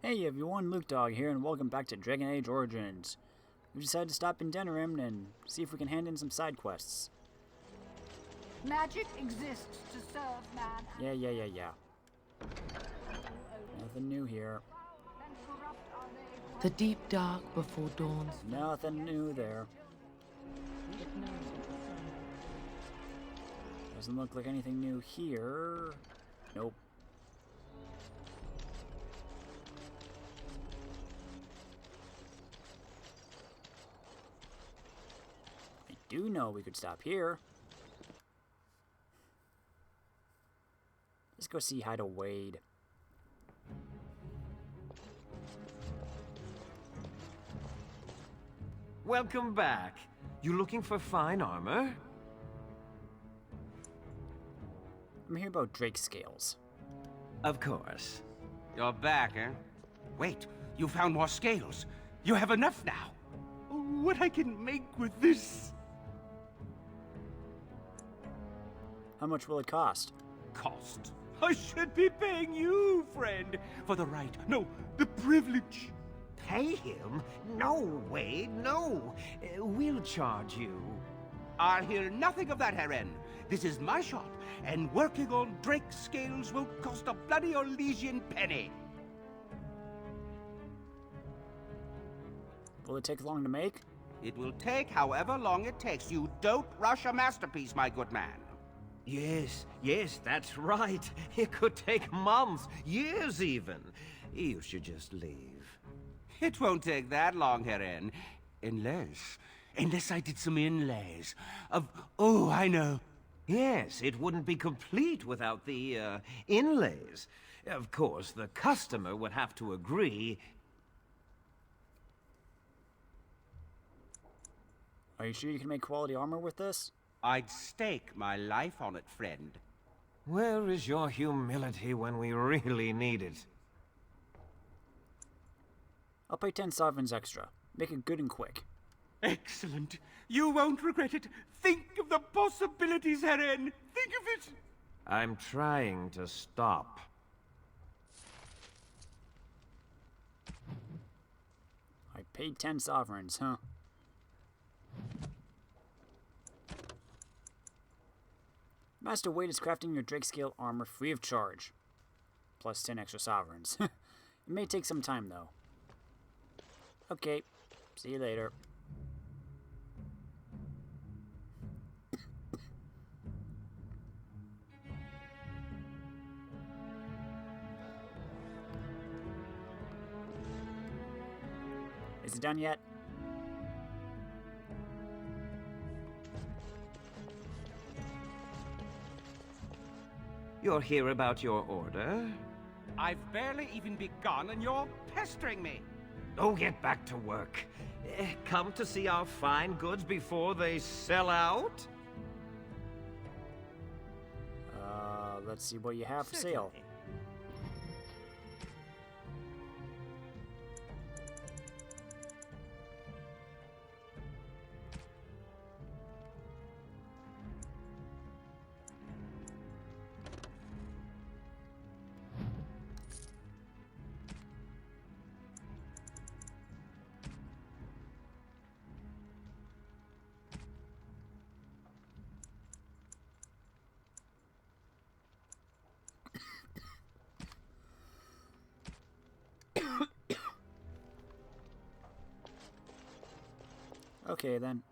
Hey everyone, Luke Dog here, and welcome back to Dragon Age Origins. We decided to stop in Denerim and see if we can hand in some side quests. Magic exists to serve man. Yeah. Nothing new here. The deep dark before dawn's Nothing new there. Doesn't look like anything new here. Nope. I do know we could stop here. Let's go see hi to Wade. Welcome back. You looking for fine armor? I'm here about Drake scales. Of course. You're back, eh? Wait, you found more scales. You have enough now. What I can make with this? How much will it cost? Cost? I should be paying you, friend, for the right, no, the privilege. Pay him? No, Wade, no. We'll charge you. I'll hear nothing of that, Aedan. This is my shop, and working on Drake scales won't cost a bloody Orlesian penny. Will it take long to make? It will take however long it takes. You don't rush a masterpiece, my good man. Yes, that's right. It could take months, years even. You should just leave. It won't take that long, Aedan. Unless I did some inlays of... Oh, I know. Yes, it wouldn't be complete without the, inlays. Of course, the customer would have to agree. Are you sure you can make quality armor with this? I'd stake my life on it, friend. Where is your humility when we really need it? I'll pay 10 sovereigns extra. Make it good and quick. Excellent. You won't regret it. Think of the possibilities, Aedan. Think of it. I'm trying to stop. I paid 10 sovereigns, huh? Master Wade is crafting your Drake scale armor free of charge. Plus 10 extra sovereigns. It may take some time, though. Okay, see you later. Is it done yet? You're here about your order? I've barely even begun and you're pestering me. Oh, get back to work. Come to see our fine goods before they sell out? Let's see what you have for sale. Okay, then.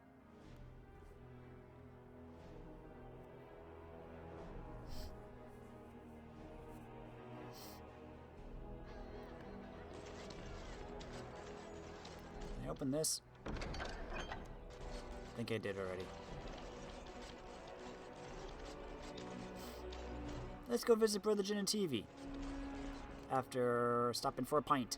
Can I open this? I think I did already. Let's go visit Brother Jin and TV. After stopping for a pint.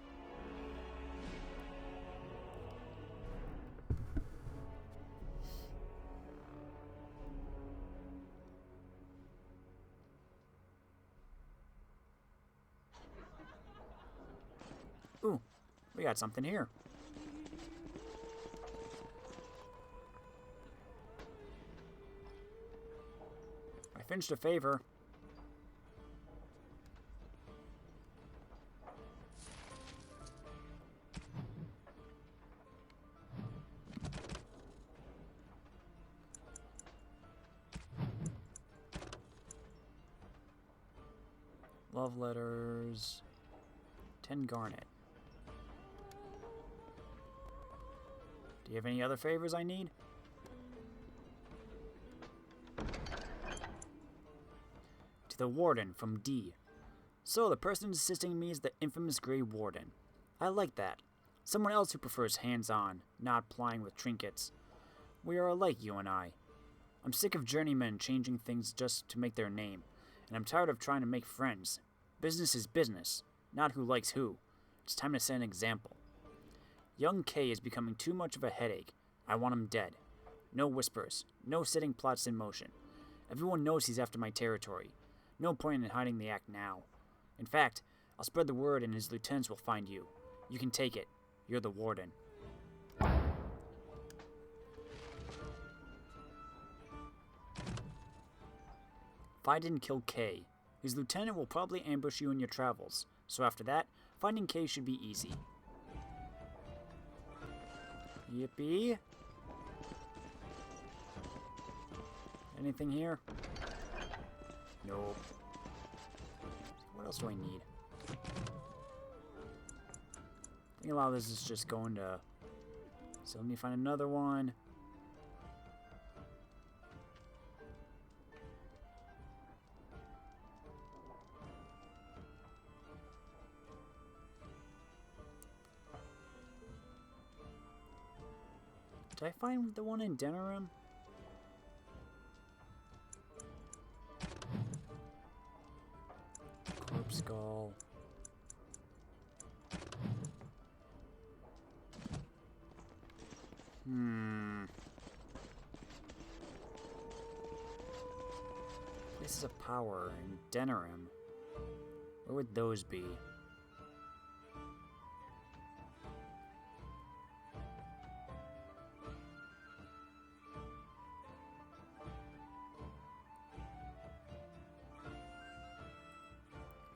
Ooh, we got something here. I finished a favor. love letters. 10 garnet. Do you have any other favors I need? To the Warden from D. So, the person assisting me is the infamous Grey Warden. I like that. Someone else who prefers hands-on, not plying with trinkets. We are alike, you and I. I'm sick of journeymen changing things just to make their name, and I'm tired of trying to make friends. Business is business, not who likes who. It's time to set an example. Young K is becoming too much of a headache. I want him dead. No whispers, no setting plots in motion. Everyone knows he's after my territory. No point in hiding the act now. In fact, I'll spread the word and his lieutenants will find you. You can take it. You're the Warden. If I didn't kill K, his lieutenant will probably ambush you in your travels, so after that, finding K should be easy. Yippee. Anything here? Nope. What else do I need? I think a lot of this is just going to... So let me find another one. Did I find the one in Denerim? Corpse skull. Places of power in Denerim. Where would those be?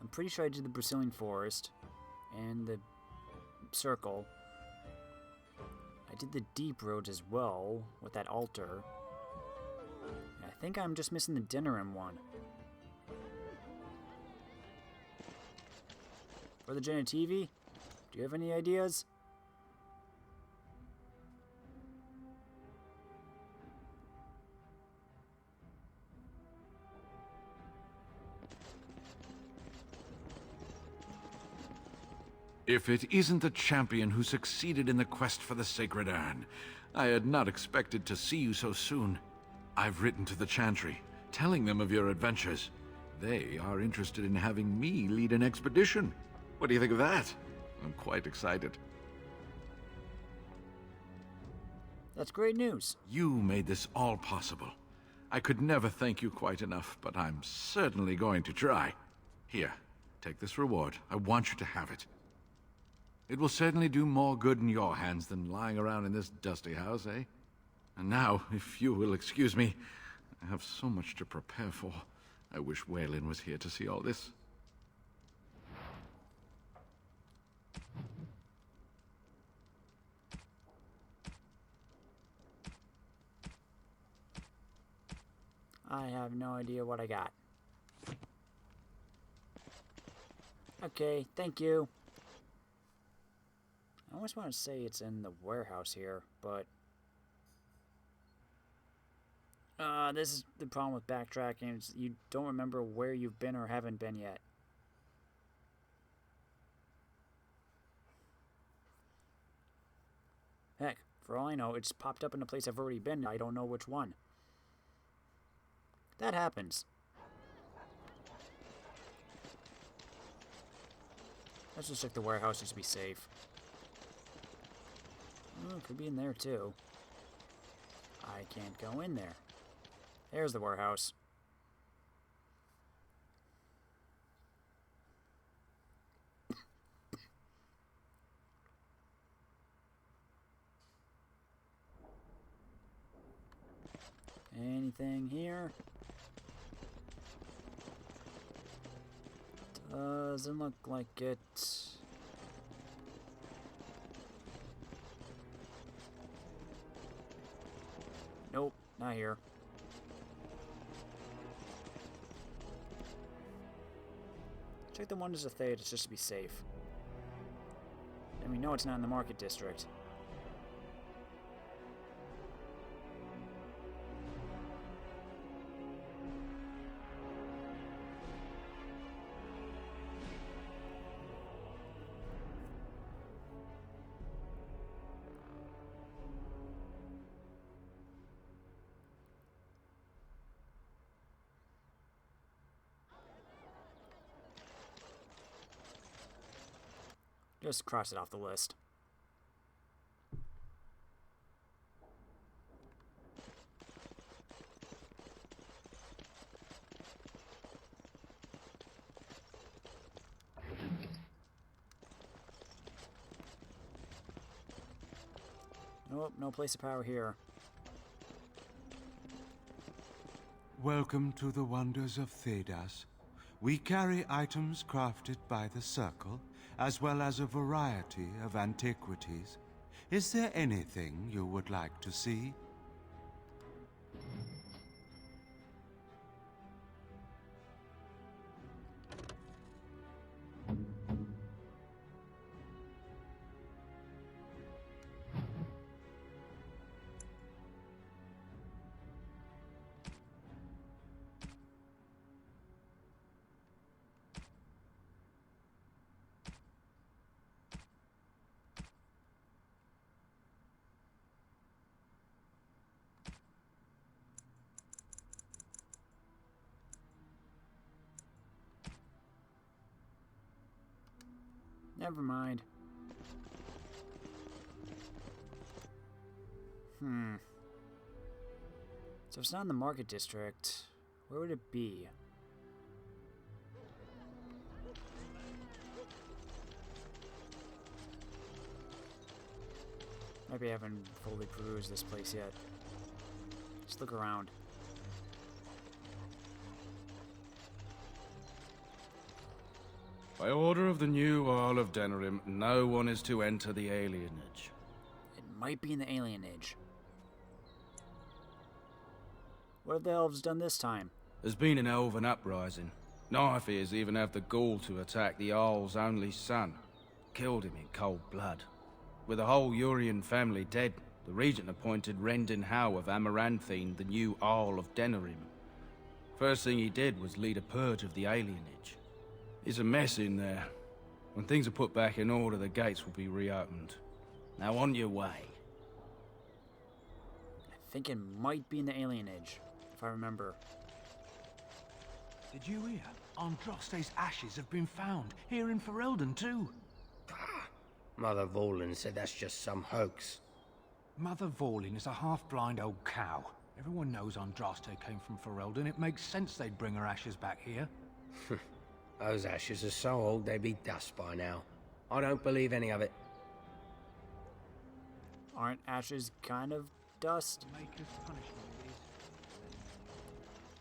I'm pretty sure I did the Brazilian forest and the circle. I did the deep roads as well with that altar. And I think I'm just missing the Denerim one. For the Genitivi, do you have any ideas? If it isn't the champion who succeeded in the quest for the sacred urn, I had not expected to see you so soon. I've written to the Chantry, telling them of your adventures. They are interested in having me lead an expedition. What do you think of that? I'm quite excited. That's great news. You made this all possible. I could never thank you quite enough, but I'm certainly going to try. Here, take this reward. I want you to have it. It will certainly do more good in your hands than lying around in this dusty house, eh? And now, if you will excuse me, I have so much to prepare for. I wish Waylon was here to see all this. I have no idea what I got. Okay, thank you. I always want to say it's in the warehouse here, but... this is the problem with backtracking. Is you don't remember where you've been or haven't been yet. Heck, for all I know, it's popped up in a place I've already been. I don't know which one. That happens. Let's just check the warehouse just to be safe. Oh, could be in there too. I can't go in there. There's the warehouse. Anything here? Doesn't look like it. Nope, not here. Check the Wonders of Thedas just to be safe. And we know it's not in the market district. Just cross it off the list. Nope, no place of power here. Welcome to the Wonders of Thedas. We carry items crafted by the Circle, as well as a variety of antiquities. Is there anything you would like to see? Never mind. So if it's not in the market district, where would it be? Maybe I haven't fully perused this place yet. Just look around. By order of the new Earl of Denerim, no one is to enter the alienage. It might be in the alienage. What have the elves done this time? There's been an elven uprising. Knifeears even have the gall to attack the Earl's only son. Killed him in cold blood. With the whole Urian family dead, the regent appointed Rendon Howe of Amaranthine the new Earl of Denerim. First thing he did was lead a purge of the alienage. It's a mess in there. When things are put back in order, the gates will be reopened. Now on your way. I think it might be in the alienage, if I remember. Did you hear? Andraste's ashes have been found, here in Ferelden too. Mother Vorlin said that's just some hoax. Mother Vorlin is a half-blind old cow. Everyone knows Andraste came from Ferelden. It makes sense they'd bring her ashes back here. Those ashes are so old they'd be dust by now. I don't believe any of it. Aren't ashes kind of dust? Maker's punishment is.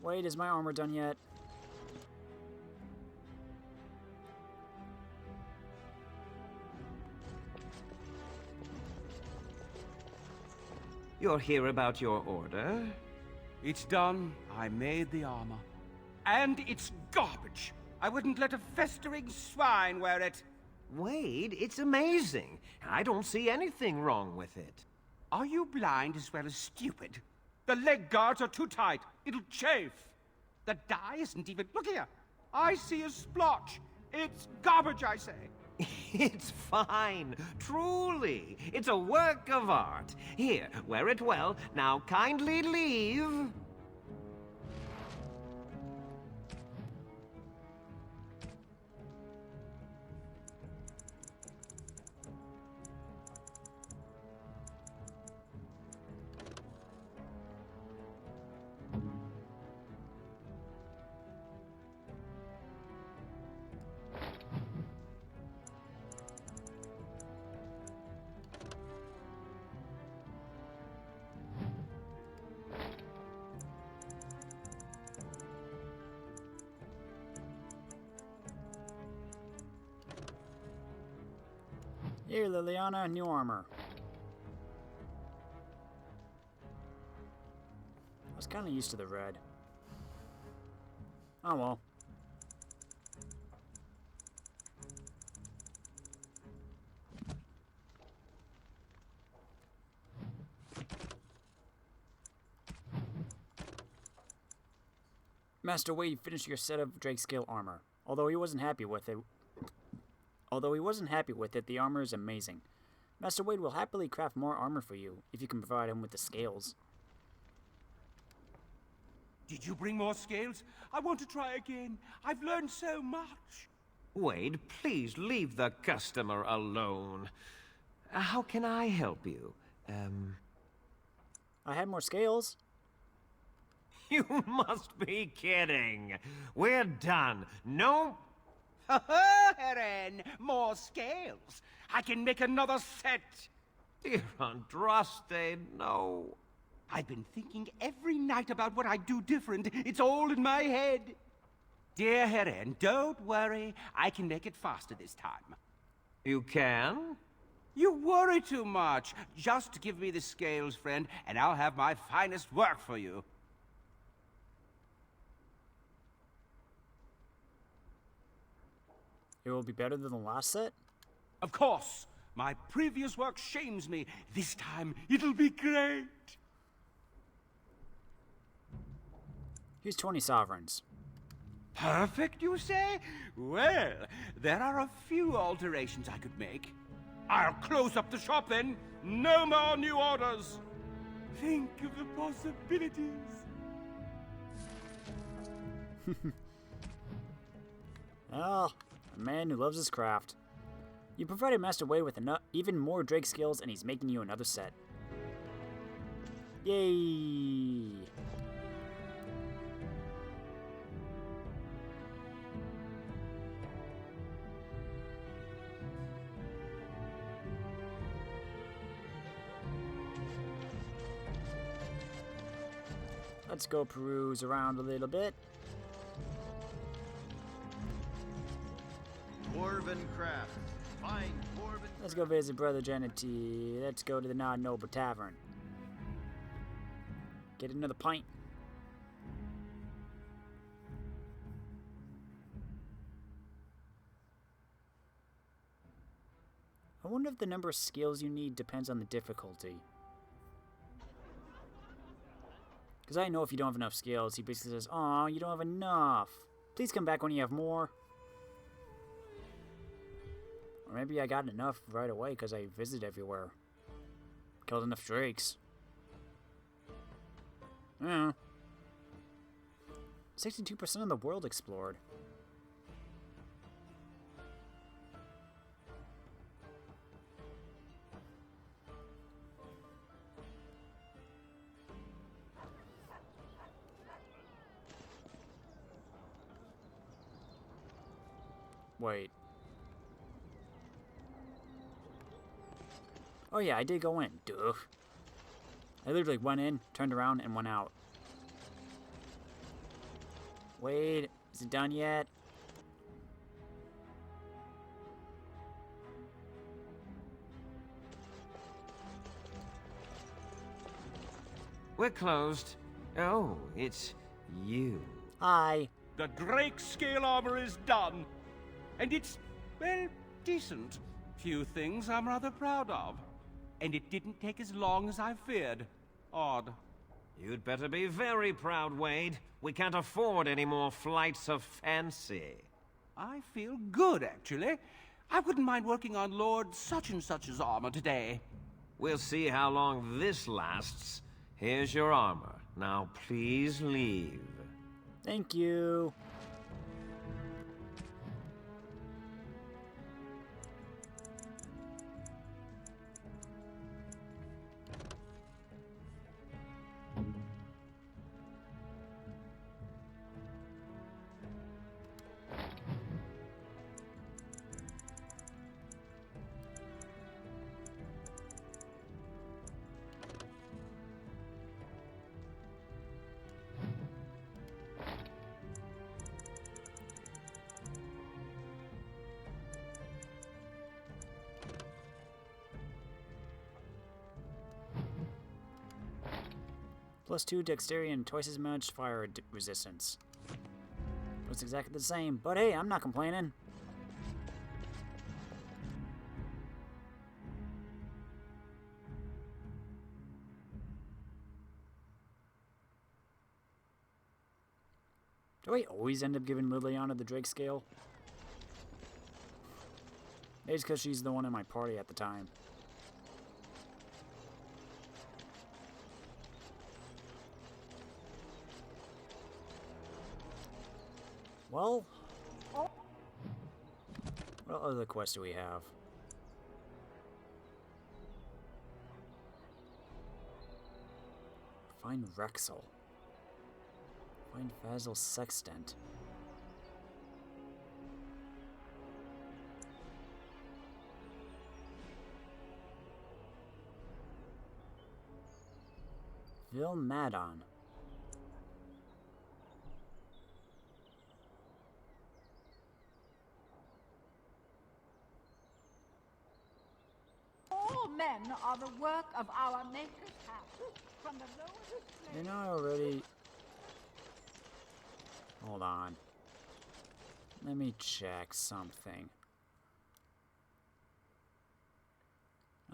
Wait, is my armor done yet? You're here about your order? It's done. I made the armor. And it's garbage. I wouldn't let a festering swine wear it. Wade, it's amazing. I don't see anything wrong with it. Are you blind as well as stupid? The leg guards are too tight. It'll chafe. The dye isn't even... Look here. I see a splotch. It's garbage, I say. It's fine. Truly. It's a work of art. Here, wear it well. Now kindly leave. Here, Liliana, new armor. I was kind of used to the red. Oh well. Master Wade finished your set of Drakescale armor. Although he wasn't happy with it, the armor is amazing. Master Wade will happily craft more armor for you if you can provide him with the scales. Did you bring more scales? I want to try again. I've learned so much. Wade, please leave the customer alone. How can I help you? I had more scales. You must be kidding. We're done. No. Aedan, more scales. I can make another set. Dear Andraste, no. I've been thinking every night about what I'd do different. It's all in my head. Dear Aedan, don't worry. I can make it faster this time. You can? You worry too much. Just give me the scales, friend, and I'll have my finest work for you. It will be better than the last set? Of course. My previous work shames me. This time, it'll be great. Here's 20 sovereigns. Perfect, you say? Well, there are a few alterations I could make. I'll close up the shop then. No more new orders. Think of the possibilities. Oh, a man who loves his craft. You provided Master Wade with even more Drake skills, and he's making you another set. Yay! Let's go peruse around a little bit. Dwarven craft. Fine dwarven. Let's go visit Brother Genety. Let's go to the Non-Noble Tavern. Get another pint. I wonder if the number of skills you need depends on the difficulty. Because I know if you don't have enough skills, he basically says, "Aw, you don't have enough. Please come back when you have more." Or maybe I got enough right away because I visited everywhere. Killed enough drakes. Yeah. 62% of the world explored. Wait. Oh yeah, I did go in. Duh. I literally went in, turned around, and went out. Wait, is it done yet? We're closed. Oh, it's you. Hi. The Drake scale armor is done. And it's, well, decent. Few things I'm rather proud of. And it didn't take as long as I feared. Odd. You'd better be very proud, Wade. We can't afford any more flights of fancy. I feel good, actually. I wouldn't mind working on Lord such-and-such's armor today. We'll see how long this lasts. Here's your armor. Now please leave. Thank you. +2 dexterity and twice as much fire resistance. It's exactly the same, but hey, I'm not complaining. Do I always end up giving Liliana the Drake scale? Maybe it's because she's the one in my party at the time. Well, what other quests do we have? Find Rexel. Find Fazil Sextant. Vil Madon. All men are the work of our maker's hand. From the lowest slave. Didn't I already... Hold on. Let me check something.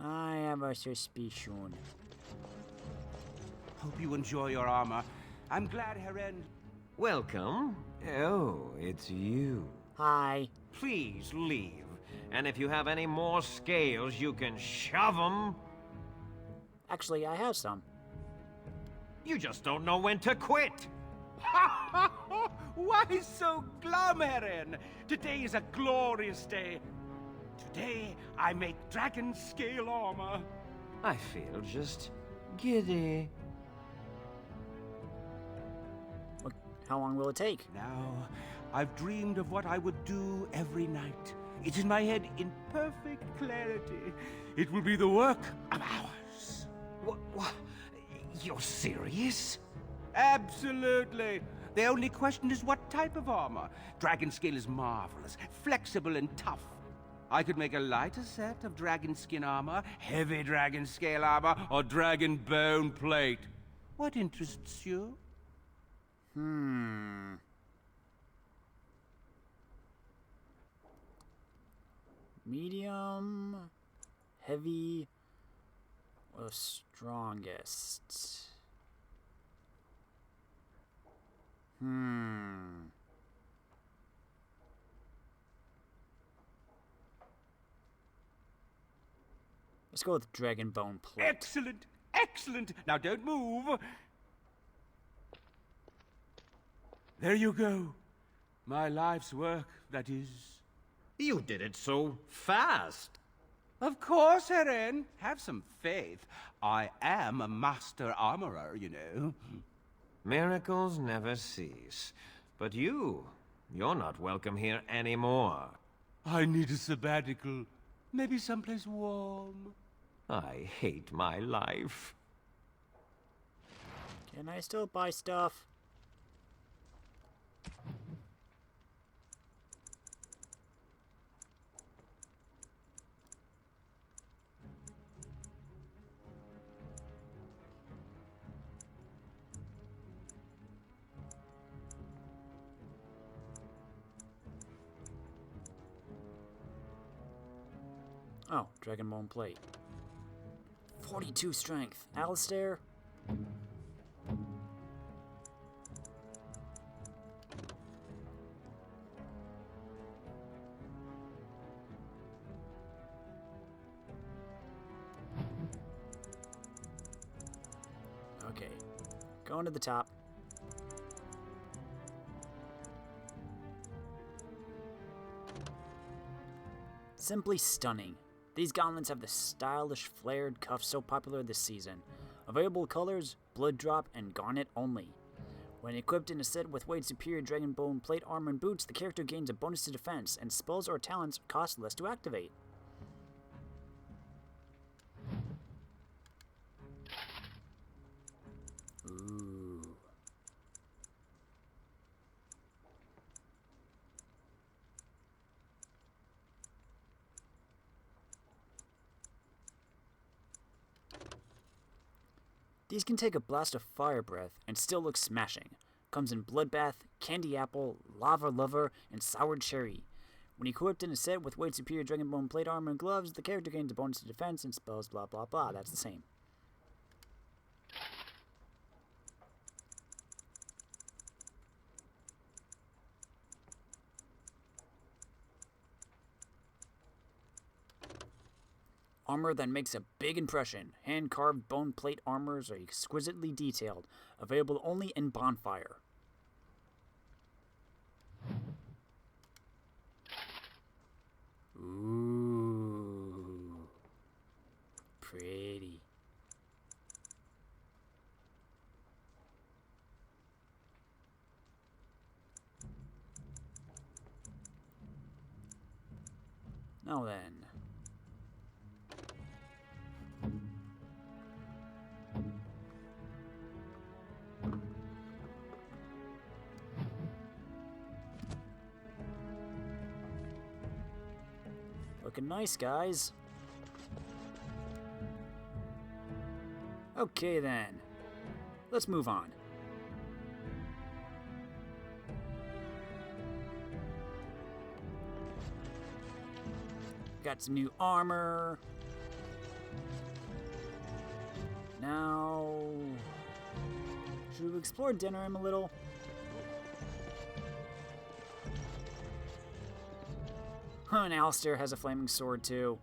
I have a suspicion. Hope you enjoy your armor. I'm glad Heren... Welcome. Oh, it's you. Hi. Please leave. And if you have any more scales, you can shove them. Actually, I have some. You just don't know when to quit. Why so glum, Heren? Today is a glorious day. Today, I make dragon scale armor. I feel just giddy. How long will it take? Now, I've dreamed of what I would do every night. It's in my head in perfect clarity. It will be the work of hours. What? You're serious? Absolutely. The only question is what type of armor. Dragon scale is marvelous, flexible and tough. I could make a lighter set of dragon skin armor, heavy dragon scale armor, or dragon bone plate. What interests you? Medium, heavy, or strongest? Let's go with dragon bone plate. Excellent, excellent. Now don't move. There you go. My life's work, that is. You did it so fast. Of course, Heren. Have some faith. I am a master armorer, you know. Miracles never cease. But you're not welcome here anymore. I need a sabbatical. Maybe someplace warm. I hate my life. Can I still buy stuff? Oh, dragon bone plate. 42 strength. Alistair? Okay. Going to the top. Simply stunning. These gauntlets have the stylish flared cuffs so popular this season. Available colors, blood drop, and garnet only. When equipped in a set with weight superior dragon bone plate armor and boots, the character gains a bonus to defense, and spells or talents cost less to activate. Ooh. These can take a blast of fire breath and still look smashing. Comes in Bloodbath, Candy Apple, Lava Lover, and Sour Cherry. When equipped in a set with weight superior dragonbone plate armor and gloves, the character gains a bonus to defense and spells blah blah blah. That's the same. Armor that makes a big impression. Hand-carved bone plate armors are exquisitely detailed. Available only in Bonfire. Ooh. Pretty. Now then. Looking nice, guys. Okay then. Let's move on. Got some new armor. Now, should we explore Denerim a little? And Alistair has a flaming sword too.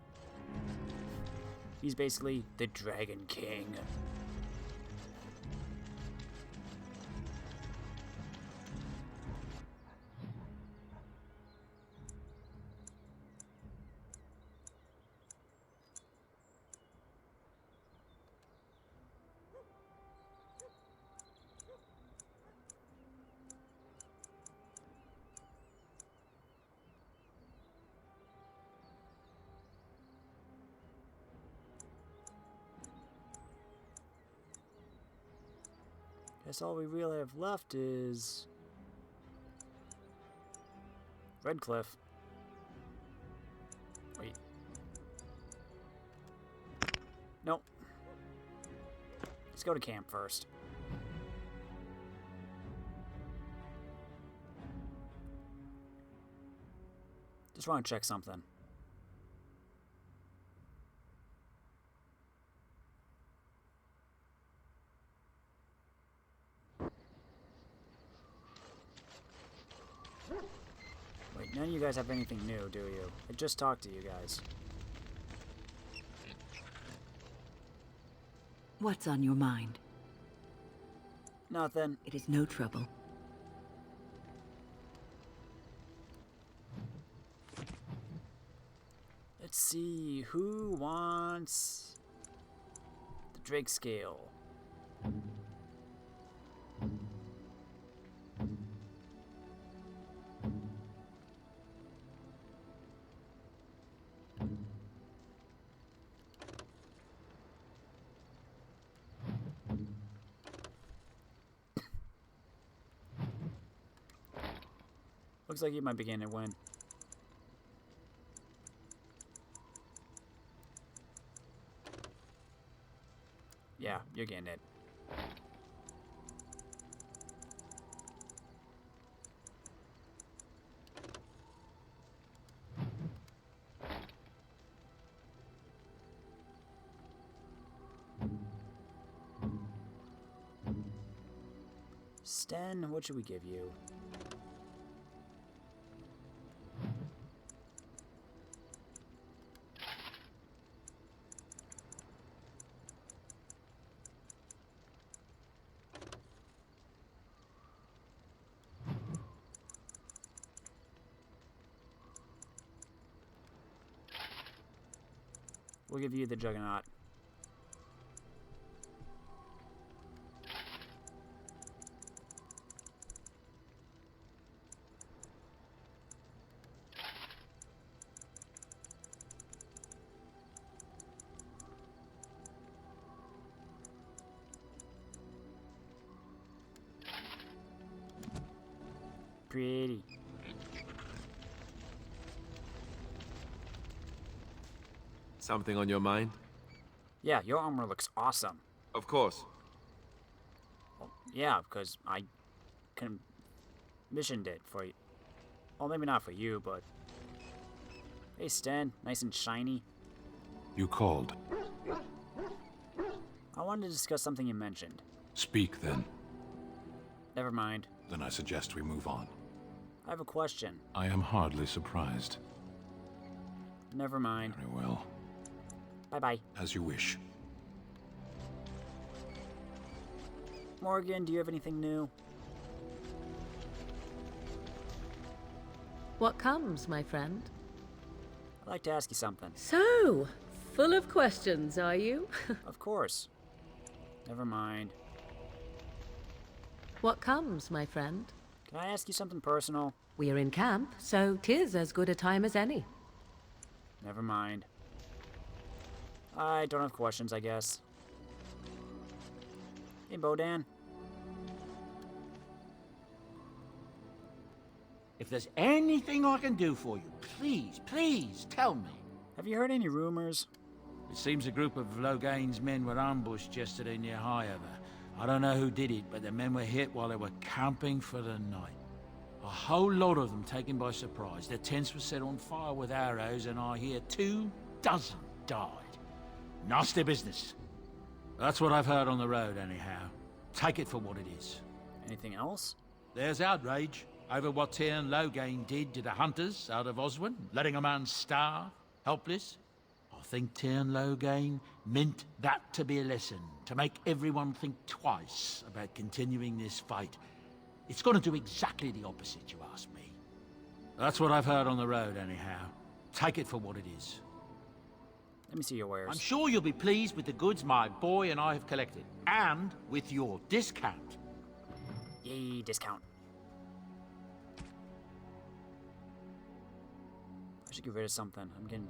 He's basically the Dragon King. Guess all we really have left is Redcliffe. Wait. Nope. Let's go to camp first. Just want to check something. Wait, none of you guys have anything new, do you? I just talked to you guys. What's on your mind? Nothing. It is no trouble. Let's see, who wants the Drake scale? Looks like you might be getting a win. Yeah, you're getting it. Sten, what should we give you? We'll give you the Juggernaut. Pretty. Something on your mind? Yeah, your armor looks awesome. Of course. Well, yeah, because I commissioned it for you. Well, maybe not for you, but... Hey, Sten, nice and shiny. You called. I wanted to discuss something you mentioned. Speak, then. Never mind. Then I suggest we move on. I have a question. I am hardly surprised. Never mind. Very well. Bye-bye. As you wish. Morgan, do you have anything new? What comes, my friend? I'd like to ask you something. So, full of questions, are you? Of course. Never mind. What comes, my friend? Can I ask you something personal? We are in camp, so 'tis as good a time as any. Never mind. I don't have questions, I guess. Hey, Bodan. If there's anything I can do for you, please tell me. Have you heard any rumors? It seems a group of Loghain's men were ambushed yesterday near Highover. I don't know who did it, but the men were hit while they were camping for the night. A whole lot of them taken by surprise. Their tents were set on fire with arrows, and I hear 24 died. Nasty business. That's what I've heard on the road, anyhow. Take it for what it is. Anything else? There's outrage over what Tyrn Loghain did to the hunters out of Oswin, letting a man starve, helpless. I think Tyrn Loghain meant that to be a lesson, to make everyone think twice about continuing this fight. It's going to do exactly the opposite, you ask me. That's what I've heard on the road, anyhow. Take it for what it is. Let me see your wares. I'm sure you'll be pleased with the goods my boy and I have collected, and with your discount. Yay, discount. I should get rid of something. I'm getting...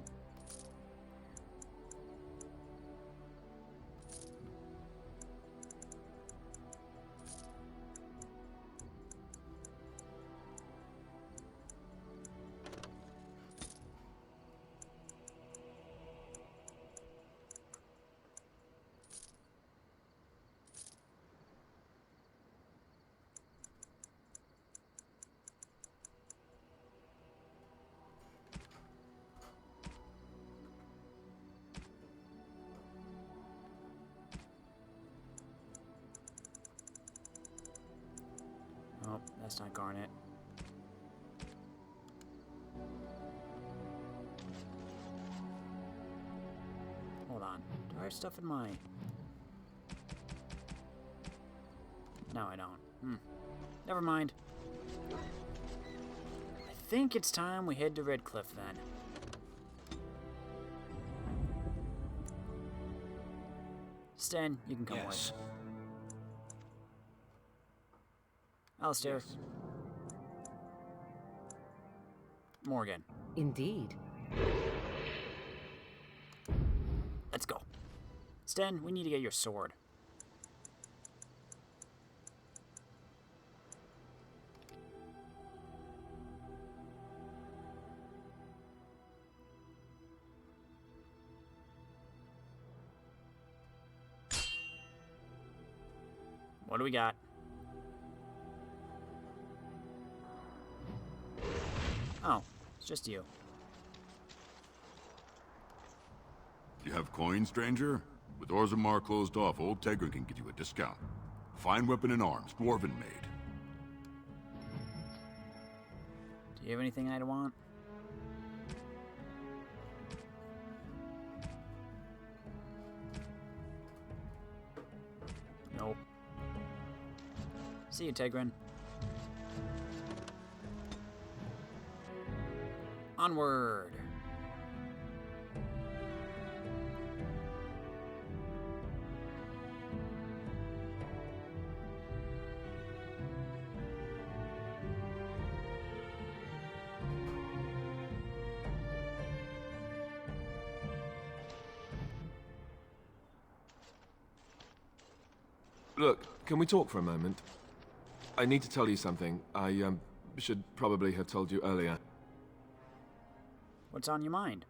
Oh, that's not garnet. Hold on. Do I have stuff in my... No, I don't. Never mind. I think it's time we head to Redcliffe then. Sten, you can come Yes. with. Alistair. Yes. Morgan. Indeed. Let's go. Sten, we need to get your sword. What do we got? Oh, it's just you. You have coin, stranger? With Orzammar closed off, old Tegra can get you a discount. Fine weapon and arms, dwarven made. Do you have anything I'd want? Nope. See you, Tegrin. Onward. Look, can we talk for a moment? I need to tell you something. I should probably have told you earlier. What's on your mind?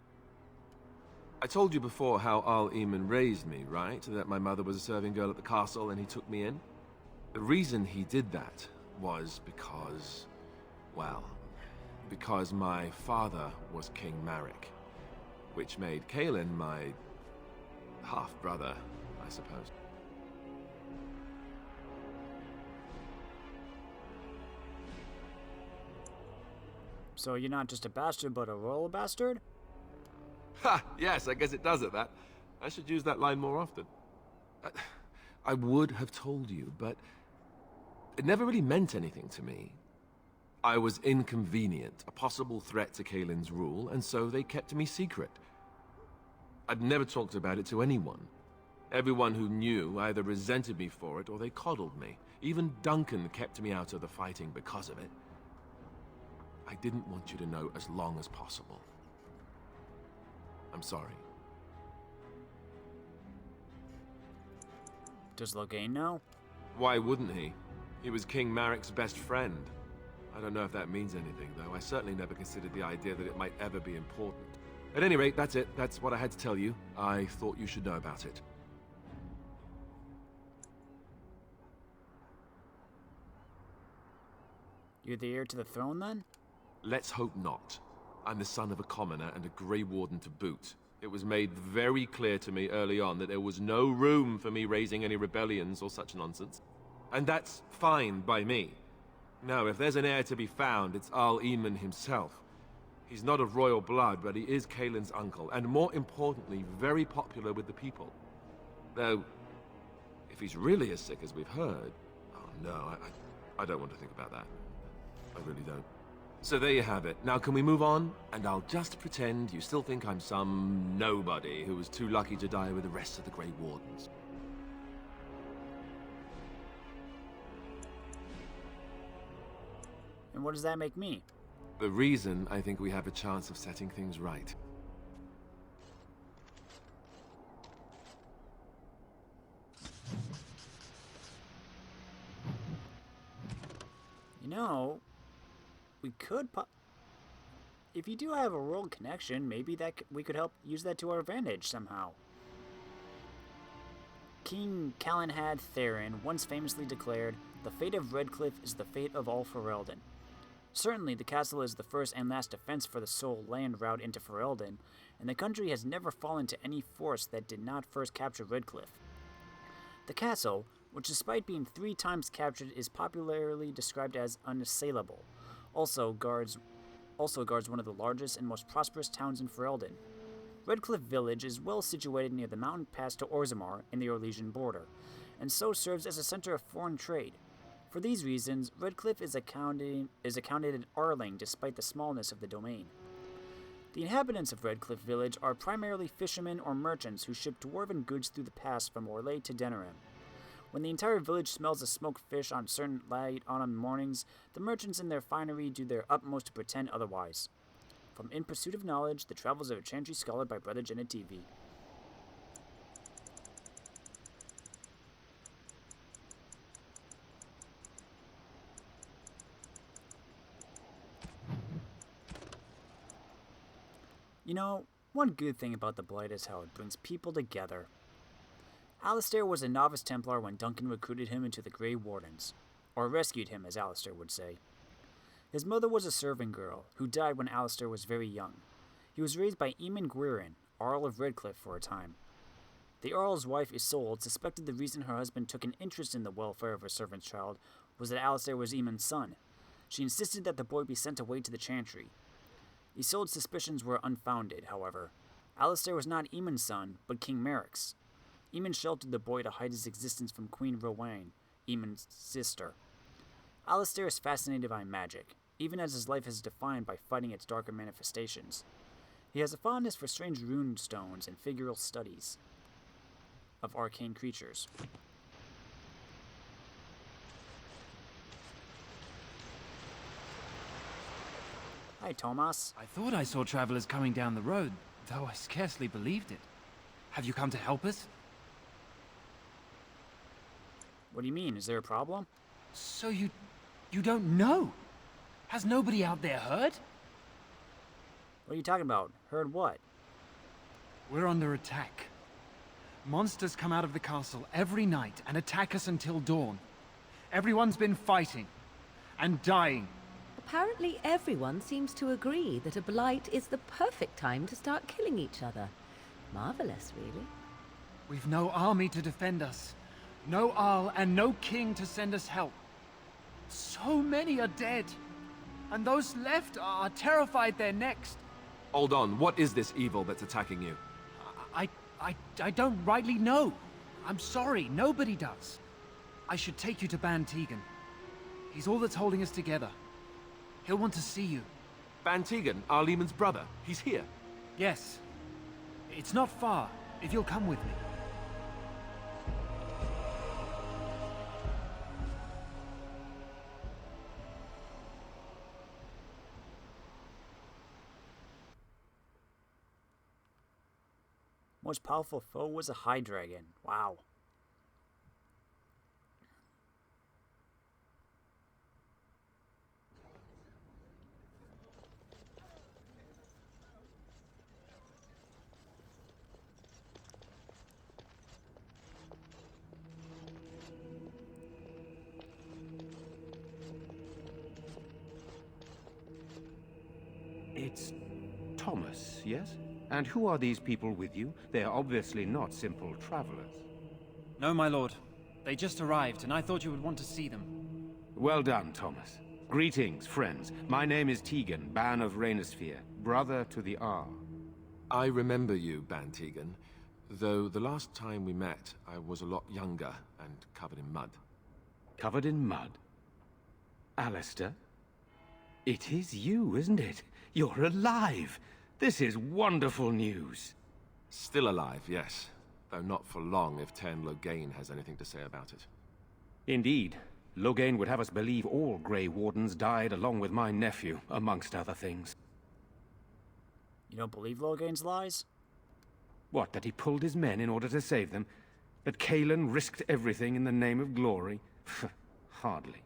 I told you before how Al Eamon raised me, right? That my mother was a serving girl at the castle and he took me in. The reason he did that was because, well, because my father was King Marek, which made Kaelin my half-brother, I suppose. So you're not just a bastard, but a royal bastard? Ha! Yes, I guess it does at that. I should use that line more often. I would have told you, but it never really meant anything to me. I was inconvenient, a possible threat to Kaelin's rule, and so they kept me secret. I'd never talked about it to anyone. Everyone who knew either resented me for it or they coddled me. Even Duncan kept me out of the fighting because of it. I didn't want you to know as long as possible. I'm sorry. Does Loghain know? Why wouldn't he? He was King Maric's best friend. I don't know if that means anything, though. I certainly never considered the idea that it might ever be important. At any rate, that's it. That's what I had to tell you. I thought you should know about it. You're the heir to the throne, then? Let's hope not. I'm the son of a commoner and a Grey Warden to boot. It was made very clear to me early on that there was no room for me raising any rebellions or such nonsense. And that's fine by me. No, if there's an heir to be found, it's Arl Eamon himself. He's not of royal blood, but he is Kaelin's uncle, and more importantly, very popular with the people. Though, if he's really as sick as we've heard... Oh no, I don't want to think about that. I really don't. So there you have it. Now can we move on? And I'll just pretend you still think I'm some nobody who was too lucky to die with the rest of the Grey Wardens. And what does that make me? The reason I think we have a chance of setting things right. You know, we could if you do have a royal connection, maybe we could help use that to our advantage somehow. King Calenhad Theron once famously declared, "The fate of Redcliffe is the fate of all Ferelden." Certainly, the castle is the first and last defense for the sole land route into Ferelden, and the country has never fallen to any force that did not first capture Redcliffe. The castle, which despite being 3 times captured is popularly described as unassailable, also guards one of the largest and most prosperous towns in Ferelden. Redcliffe village is well situated near the mountain pass to Orzammar in the Orlesian border, and so serves as a center of foreign trade. For these reasons, Redcliffe is accounted an Arling despite the smallness of the domain. The inhabitants of Redcliffe village are primarily fishermen or merchants who ship dwarven goods through the pass from Orlais to Denerim. When the entire village smells of smoked fish on certain light autumn mornings, the merchants in their finery do their utmost to pretend otherwise. From In Pursuit of Knowledge, The Travels of a Chantry Scholar by Brother Jenna TV. You know, one good thing about the Blight is how it brings people together. Alistair was a novice Templar when Duncan recruited him into the Grey Wardens, or rescued him, as Alistair would say. His mother was a servant girl, who died when Alistair was very young. He was raised by Eamon Gwyryn, Earl of Redcliffe, for a time. The Earl's wife, Isolde, suspected the reason her husband took an interest in the welfare of her servant's child was that Alistair was Eamon's son. She insisted that the boy be sent away to the Chantry. Isolde's suspicions were unfounded, however. Alistair was not Eamon's son, but King Maric's. Eamon sheltered the boy to hide his existence from Queen Rowan, Eamon's sister. Alistair is fascinated by magic, even as his life is defined by fighting its darker manifestations. He has a fondness for strange rune stones and figural studies of arcane creatures. Hi, Tomas. I thought I saw travelers coming down the road, though I scarcely believed it. Have you come to help us? What do you mean? Is there a problem? So you don't know? Has nobody out there heard? What are you talking about? Heard what? We're under attack. Monsters come out of the castle every night and attack us until dawn. Everyone's been fighting and dying. Apparently everyone seems to agree that a blight is the perfect time to start killing each other. Marvelous, really. We've no army to defend us. No Arl and no king to send us help. So many are dead. And those left are terrified they're next. Hold on, what is this evil that's attacking you? I don't rightly know. I'm sorry, nobody does. I should take you to Ban Tegan. He's all that's holding us together. He'll want to see you. Ban Tegan, Arlemon's brother. He's here. Yes. It's not far, if you'll come with me. Most powerful foe was a high dragon. Wow. It's Thomas, yes? And who are these people with you? They are obviously not simple travelers. No, my lord. They just arrived, and I thought you would want to see them. Well done, Thomas. Greetings, friends. My name is Tegan, Ban of Rainersphere, brother to the Ar. I remember you, Ban Tegan, though the last time we met, I was a lot younger and covered in mud. Covered in mud? Alistair? It is you, isn't it? You're alive! This is wonderful news. Still alive, yes. Though not for long if Tern Loghain has anything to say about it. Indeed. Loghain would have us believe all Grey Wardens died along with my nephew, amongst other things. You don't believe Loghain's lies? What, that he pulled his men in order to save them? That Cailan risked everything in the name of glory? Hardly.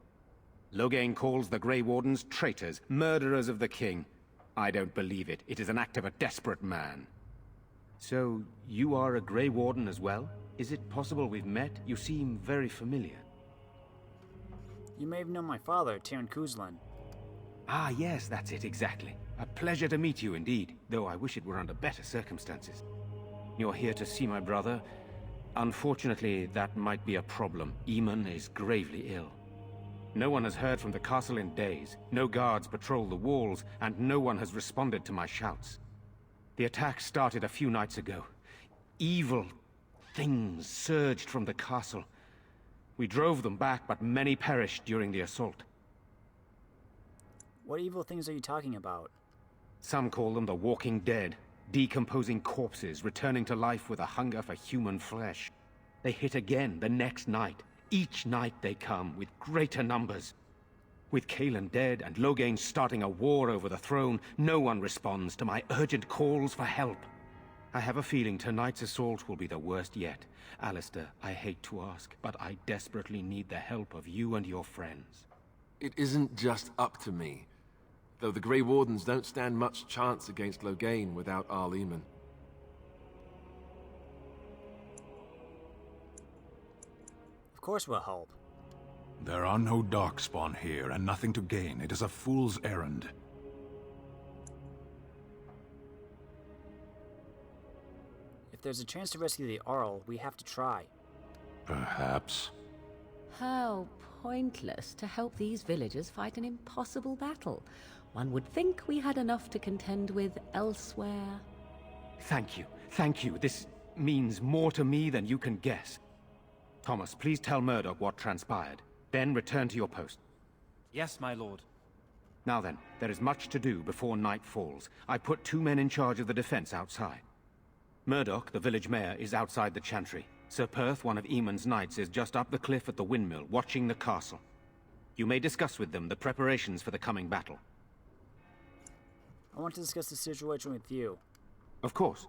Loghain calls the Grey Wardens traitors, murderers of the king. I don't believe it. It is an act of a desperate man. So, you are a Grey Warden as well? Is it possible we've met? You seem very familiar. You may have known my father, Tyrn Kuzlan. Ah, yes, that's it, exactly. A pleasure to meet you indeed, though I wish it were under better circumstances. You're here to see my brother. Unfortunately, that might be a problem. Eamon is gravely ill. No one has heard from the castle in days. No guards patrol the walls, and no one has responded to my shouts. The attack started a few nights ago. Evil things surged from the castle. We drove them back, but many perished during the assault. What evil things are you talking about? Some call them the Walking Dead, decomposing corpses returning to life with a hunger for human flesh. They hit again the next night. Each night they come, with greater numbers. With Cailan dead and Loghain starting a war over the throne, no one responds to my urgent calls for help. I have a feeling tonight's assault will be the worst yet. Alistair, I hate to ask, but I desperately need the help of you and your friends. It isn't just up to me. Though the Grey Wardens don't stand much chance against Loghain without Arleman. Of course we'll help. There are no Darkspawn here, and nothing to gain. It is a fool's errand. If there's a chance to rescue the Arl, we have to try. Perhaps. How pointless to help these villagers fight an impossible battle. One would think we had enough to contend with elsewhere. Thank you. Thank you. This means more to me than you can guess. Thomas, please tell Murdoch what transpired. Then return to your post. Yes, my lord. Now then, there is much to do before night falls. I put 2 men in charge of the defense outside. Murdoch, the village mayor, is outside the chantry. Sir Perth, one of Eamon's knights, is just up the cliff at the windmill, watching the castle. You may discuss with them the preparations for the coming battle. I want to discuss the situation with you. Of course.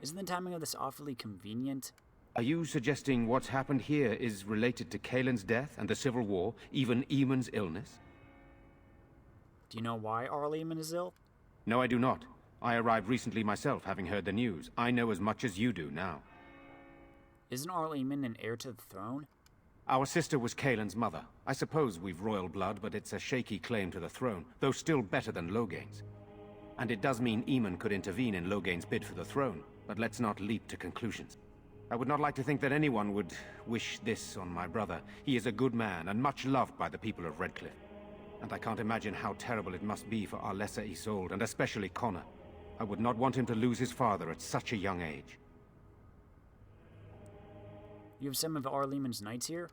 Isn't the timing of this awfully convenient? Are you suggesting what's happened here is related to Cailan's death and the Civil War, even Eamon's illness? Do you know why Arl Eamon is ill? No, I do not. I arrived recently myself, having heard the news. I know as much as you do now. Isn't Arl Eamon an heir to the throne? Our sister was Cailan's mother. I suppose we've royal blood, but it's a shaky claim to the throne, though still better than Loghain's. And it does mean Eamon could intervene in Loghain's bid for the throne, but let's not leap to conclusions. I would not like to think that anyone would wish this on my brother. He is a good man, and much loved by the people of Redcliffe. And I can't imagine how terrible it must be for our lesser Isolde, and especially Connor. I would not want him to lose his father at such a young age. You have some of Arlemon's knights here?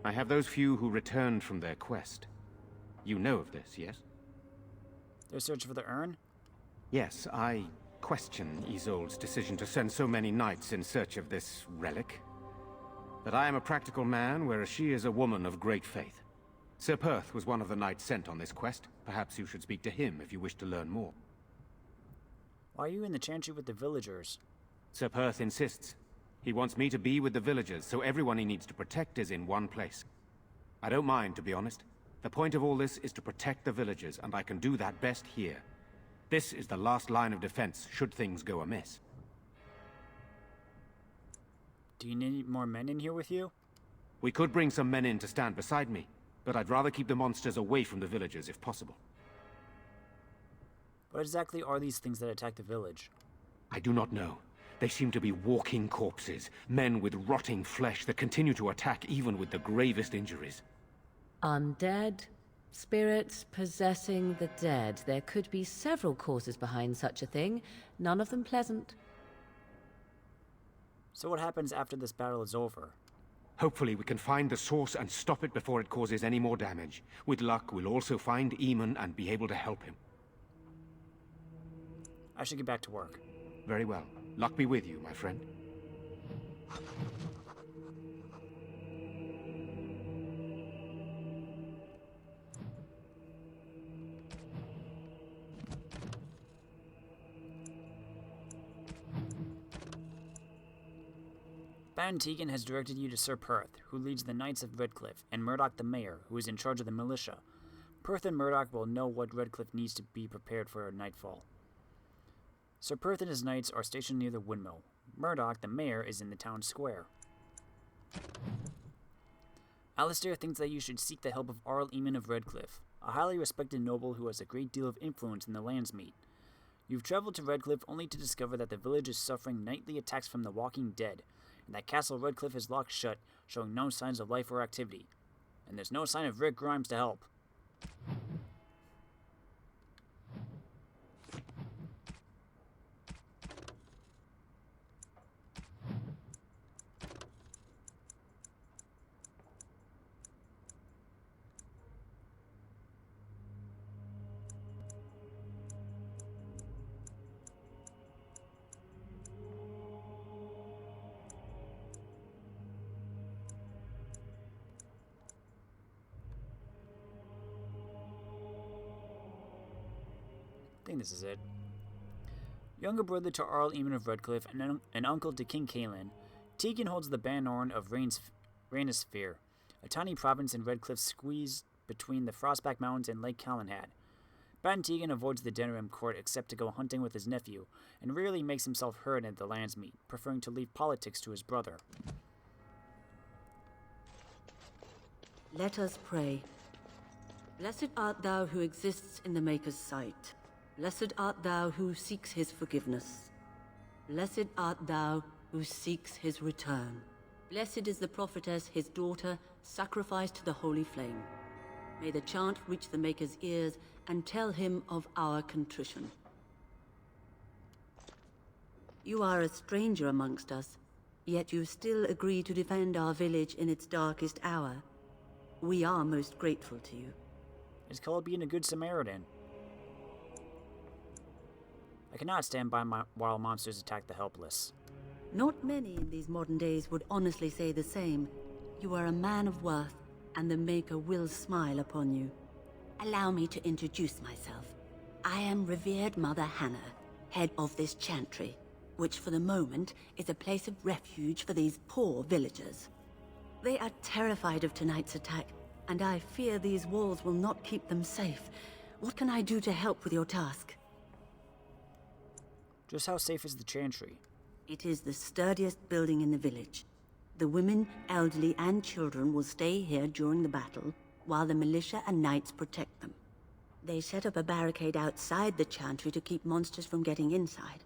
I have those few who returned from their quest. You know of this, yes? Their search for the urn? Yes, I question Isolde's decision to send so many knights in search of this relic. But I am a practical man, whereas she is a woman of great faith. Sir Perth was one of the knights sent on this quest. Perhaps you should speak to him if you wish to learn more. Why are you in the chantry with the villagers? Sir Perth insists. He wants me to be with the villagers, so everyone he needs to protect is in one place. I don't mind, to be honest. The point of all this is to protect the villagers, and I can do that best here. This is the last line of defense, should things go amiss. Do you need more men in here with you? We could bring some men in to stand beside me, but I'd rather keep the monsters away from the villagers if possible. What exactly are these things that attack the village? I do not know. They seem to be walking corpses, men with rotting flesh that continue to attack even with the gravest injuries. Undead? Spirits possessing the dead. There could be several causes behind such a thing, none of them pleasant. So what happens after this battle is over? Hopefully we can find the source and stop it before it causes any more damage. With luck, we'll also find Aedan and be able to help him. I should get back to work. Very well. Luck be with you, my friend. Ban Tegan has directed you to Sir Perth, who leads the Knights of Redcliffe, and Murdoch the Mayor, who is in charge of the militia. Perth and Murdoch will know what Redcliffe needs to be prepared for nightfall. Sir Perth and his knights are stationed near the windmill. Murdoch, the mayor, is in the town square. Alistair thinks that you should seek the help of Arl Eamon of Redcliffe, a highly respected noble who has a great deal of influence in the Landsmeet. You've traveled to Redcliffe only to discover that the village is suffering nightly attacks from the walking dead, and that Castle Redcliffe is locked shut, showing no signs of life or activity. And there's no sign of Rick Grimes to help. I think this is it. Younger brother to Arl Eamon of Redcliffe and uncle to King Caelan, Tegan holds the Banorn of Rainissphere, a tiny province in Redcliffe squeezed between the Frostback Mountains and Lake Calenhad. Ban Tegan avoids the Denerim court except to go hunting with his nephew, and rarely makes himself heard at the Landsmeet, preferring to leave politics to his brother. Let us pray. Blessed art thou who exists in the Maker's sight. Blessed art thou who seeks his forgiveness. Blessed art thou who seeks his return. Blessed is the prophetess, his daughter, sacrificed to the holy flame. May the chant reach the Maker's ears and tell him of our contrition. You are a stranger amongst us, yet you still agree to defend our village in its darkest hour. We are most grateful to you. It's called being a good Samaritan. I cannot stand by while monsters attack the helpless. Not many in these modern days would honestly say the same. You are a man of worth, and the Maker will smile upon you. Allow me to introduce myself. I am revered Mother Hannah, head of this chantry, which for the moment is a place of refuge for these poor villagers. They are terrified of tonight's attack, and I fear these walls will not keep them safe. What can I do to help with your task? Just how safe is the chantry? It is the sturdiest building in the village. The women, elderly, and children will stay here during the battle, while the militia and knights protect them. They set up a barricade outside the chantry to keep monsters from getting inside.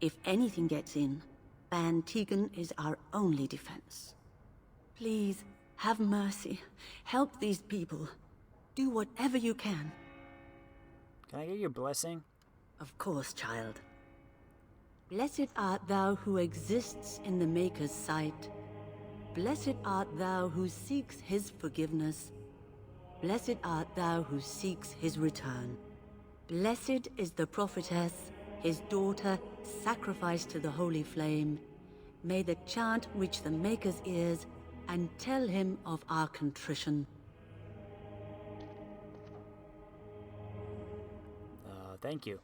If anything gets in, Ban Tegan is our only defense. Please, have mercy. Help these people. Do whatever you can. Can I get your blessing? Of course, child. Blessed art thou who exists in the Maker's sight. Blessed art thou who seeks his forgiveness. Blessed art thou who seeks his return. Blessed is the prophetess, his daughter, sacrificed to the holy flame. May the chant reach the Maker's ears and tell him of our contrition. Thank you.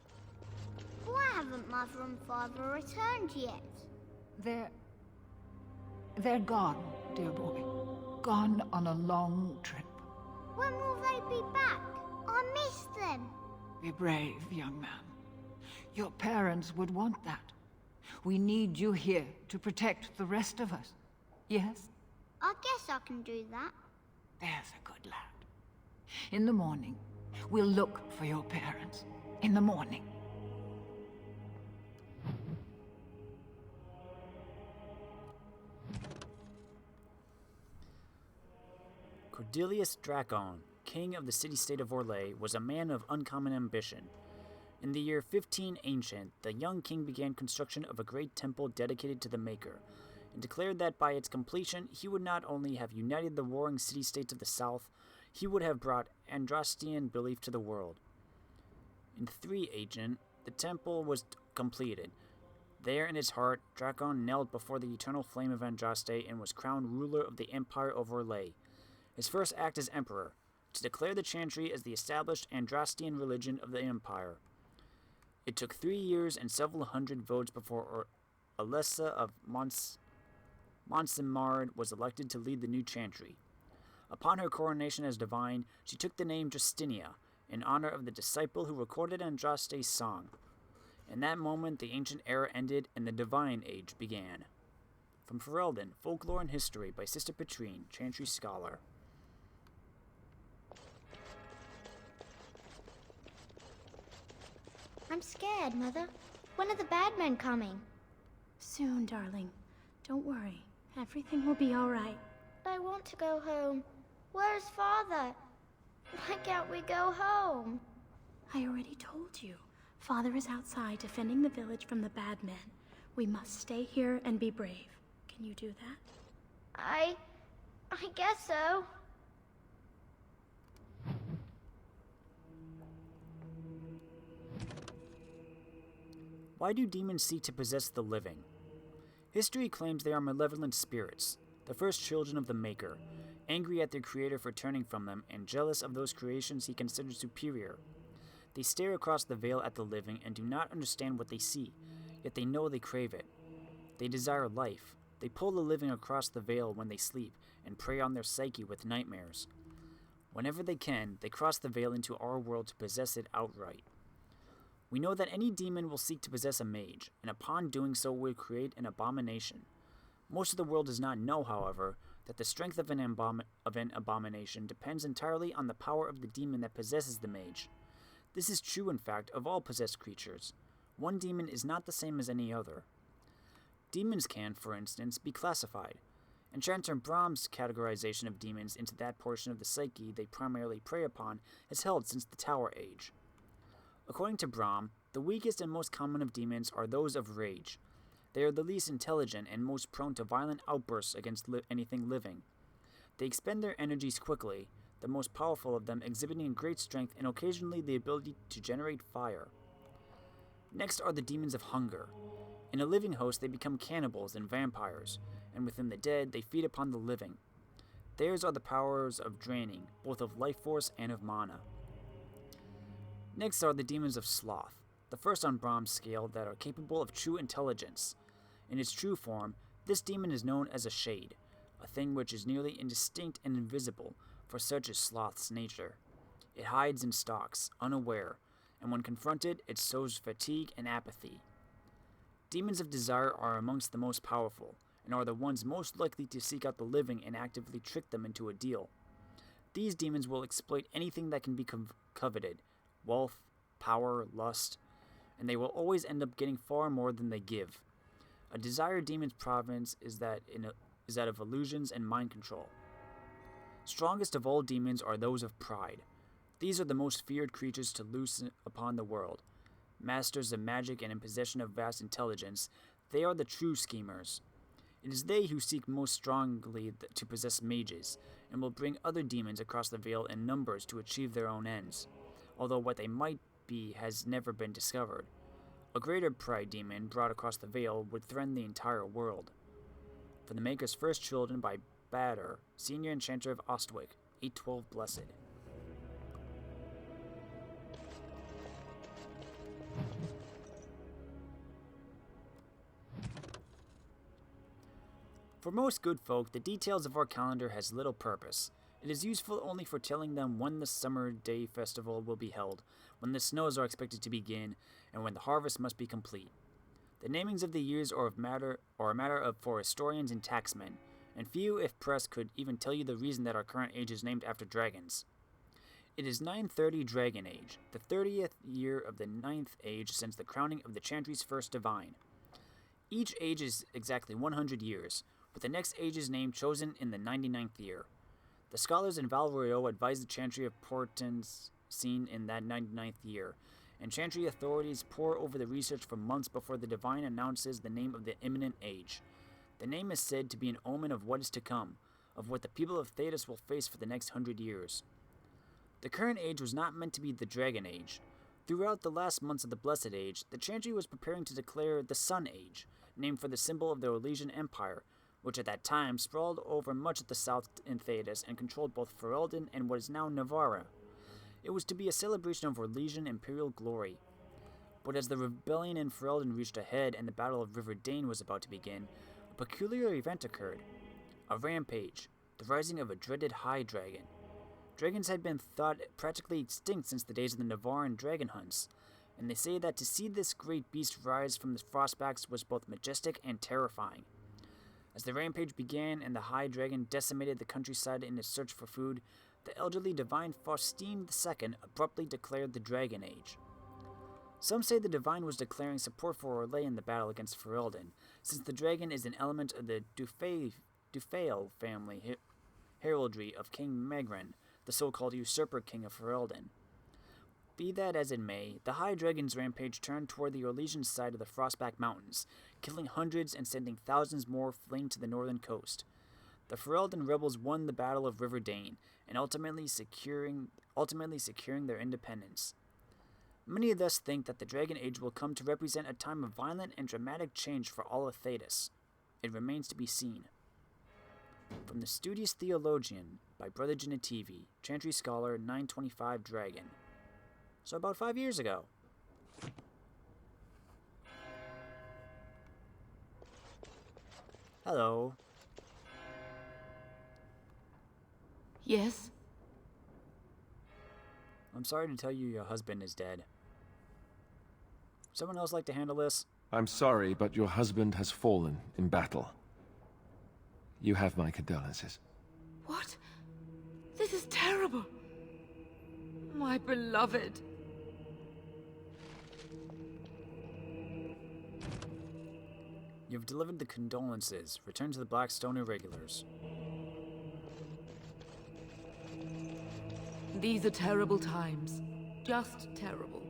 Why haven't Mother and Father returned yet? They're gone, dear boy. Gone on a long trip. When will they be back? I miss them. Be brave, young man. Your parents would want that. We need you here to protect the rest of us. Yes? I guess I can do that. There's a good lad. In the morning, we'll look for your parents. In the morning. Cordelius Dracon, king of the city-state of Orlais, was a man of uncommon ambition. In the year 15 Ancient, the young king began construction of a great temple dedicated to the Maker, and declared that by its completion he would not only have united the warring city-states of the south, he would have brought Andrastian belief to the world. In 3 Ancient, the temple was completed. There in his heart, Dracon knelt before the eternal flame of Andraste and was crowned ruler of the Empire of Orlais. His first act as emperor, to declare the Chantry as the established Andrastian religion of the empire. It took 3 years and several hundred votes before Alessa of Montsemard was elected to lead the new Chantry. Upon her coronation as divine, she took the name Justinia, in honor of the disciple who recorded Andraste's song. In that moment, the ancient era ended and the divine age began. From Ferelden, Folklore and History by Sister Petrine, Chantry Scholar. I'm scared, Mother. When are the bad men coming? Soon, darling. Don't worry. Everything will be all right. I want to go home. Where's Father? Why can't we go home? I already told you. Father is outside defending the village from the bad men. We must stay here and be brave. Can you do that? I guess so. Why do demons seek to possess the living? History claims they are malevolent spirits, the first children of the Maker, angry at their creator for turning from them and jealous of those creations he considers superior. They stare across the veil at the living and do not understand what they see, yet they know they crave it. They desire life. They pull the living across the veil when they sleep and prey on their psyche with nightmares. Whenever they can, they cross the veil into our world to possess it outright. We know that any demon will seek to possess a mage, and upon doing so will create an abomination. Most of the world does not know, however, that the strength of an abomination depends entirely on the power of the demon that possesses the mage. This is true, in fact, of all possessed creatures. One demon is not the same as any other. Demons can, for instance, be classified. Enchanter Brahm's categorization of demons into that portion of the psyche they primarily prey upon has held since the Tower Age. According to Brahm, the weakest and most common of demons are those of rage. They are the least intelligent and most prone to violent outbursts against anything living. They expend their energies quickly, the most powerful of them exhibiting great strength and occasionally the ability to generate fire. Next are the demons of hunger. In a living host, they become cannibals and vampires, and within the dead, they feed upon the living. Theirs are the powers of draining, both of life force and of mana. Next are the demons of sloth, the first on Brahm's scale that are capable of true intelligence. In its true form, this demon is known as a shade, a thing which is nearly indistinct and invisible, for such is sloth's nature. It hides and stalks, unaware, and when confronted, it sows fatigue and apathy. Demons of desire are amongst the most powerful, and are the ones most likely to seek out the living and actively trick them into a deal. These demons will exploit anything that can be coveted, wealth, power, lust, and they will always end up getting far more than they give. A desire demon's province is that of illusions and mind control. Strongest of all demons are those of pride. These are the most feared creatures to loose upon the world. Masters of magic and in possession of vast intelligence, they are the true schemers. It is they who seek most strongly to possess mages, and will bring other demons across the Veil in numbers to achieve their own ends, although what they might be has never been discovered. A greater pride demon brought across the Veil would threaten the entire world. For the Maker's first children by Batter, Senior Enchanter of Ostwick, 812 Blessed. For most good folk, the details of our calendar has little purpose. It is useful only for telling them when the summer day festival will be held, when the snows are expected to begin, and when the harvest must be complete. The namings of the years are a matter for historians and taxmen, and few, if pressed, could even tell you the reason that our current age is named after dragons. It is 930 Dragon Age, the 30th year of the 9th age since the crowning of the Chantry's first divine. Each age is exactly 100 years, with the next age's name chosen in the 99th year. The scholars in Valroyo advise the Chantry of portents seen in that 99th year, and Chantry authorities pore over the research for months before the divine announces the name of the imminent age. The name is said to be an omen of what is to come, of what the people of Thedas will face for the next 100 years. The current age was not meant to be the Dragon Age. Throughout the last months of the Blessed Age, the Chantry was preparing to declare the Sun Age, named for the symbol of the Orlesian Empire, which at that time sprawled over much of the south in Thedas and controlled both Ferelden and what is now Navarra. It was to be a celebration of Orlesian imperial glory. But as the rebellion in Ferelden reached a head and the Battle of River Dane was about to begin, a peculiar event occurred. A rampage, the rising of a dreaded high dragon. Dragons had been thought practically extinct since the days of the Navarran dragon hunts, and they say that to see this great beast rise from the frostbacks was both majestic and terrifying. As the rampage began and the high dragon decimated the countryside in its search for food, the elderly divine Faustine II abruptly declared the Dragon Age. Some say the divine was declaring support for Orlais in the battle against Ferelden, since the dragon is an element of the Dufeil family heraldry of King Megran, the so-called usurper king of Ferelden. Be that as it may, the High Dragon's rampage turned toward the Orlesian side of the Frostback Mountains, killing hundreds and sending thousands more fleeing to the northern coast. The Ferelden rebels won the Battle of River Dane, and ultimately securing their independence. Many thus think that the Dragon Age will come to represent a time of violent and dramatic change for all of Thedas. It remains to be seen. From the Studious Theologian by Brother Genetivi, Chantry Scholar, 925 Dragon. So about 5 years ago. Hello. Yes? I'm sorry to tell you your husband is dead. Someone else like to handle this? I'm sorry, but your husband has fallen in battle. You have my condolences. What? This is terrible. My beloved. You've delivered the condolences. Return to the Blackstone Irregulars. These are terrible times. Just terrible.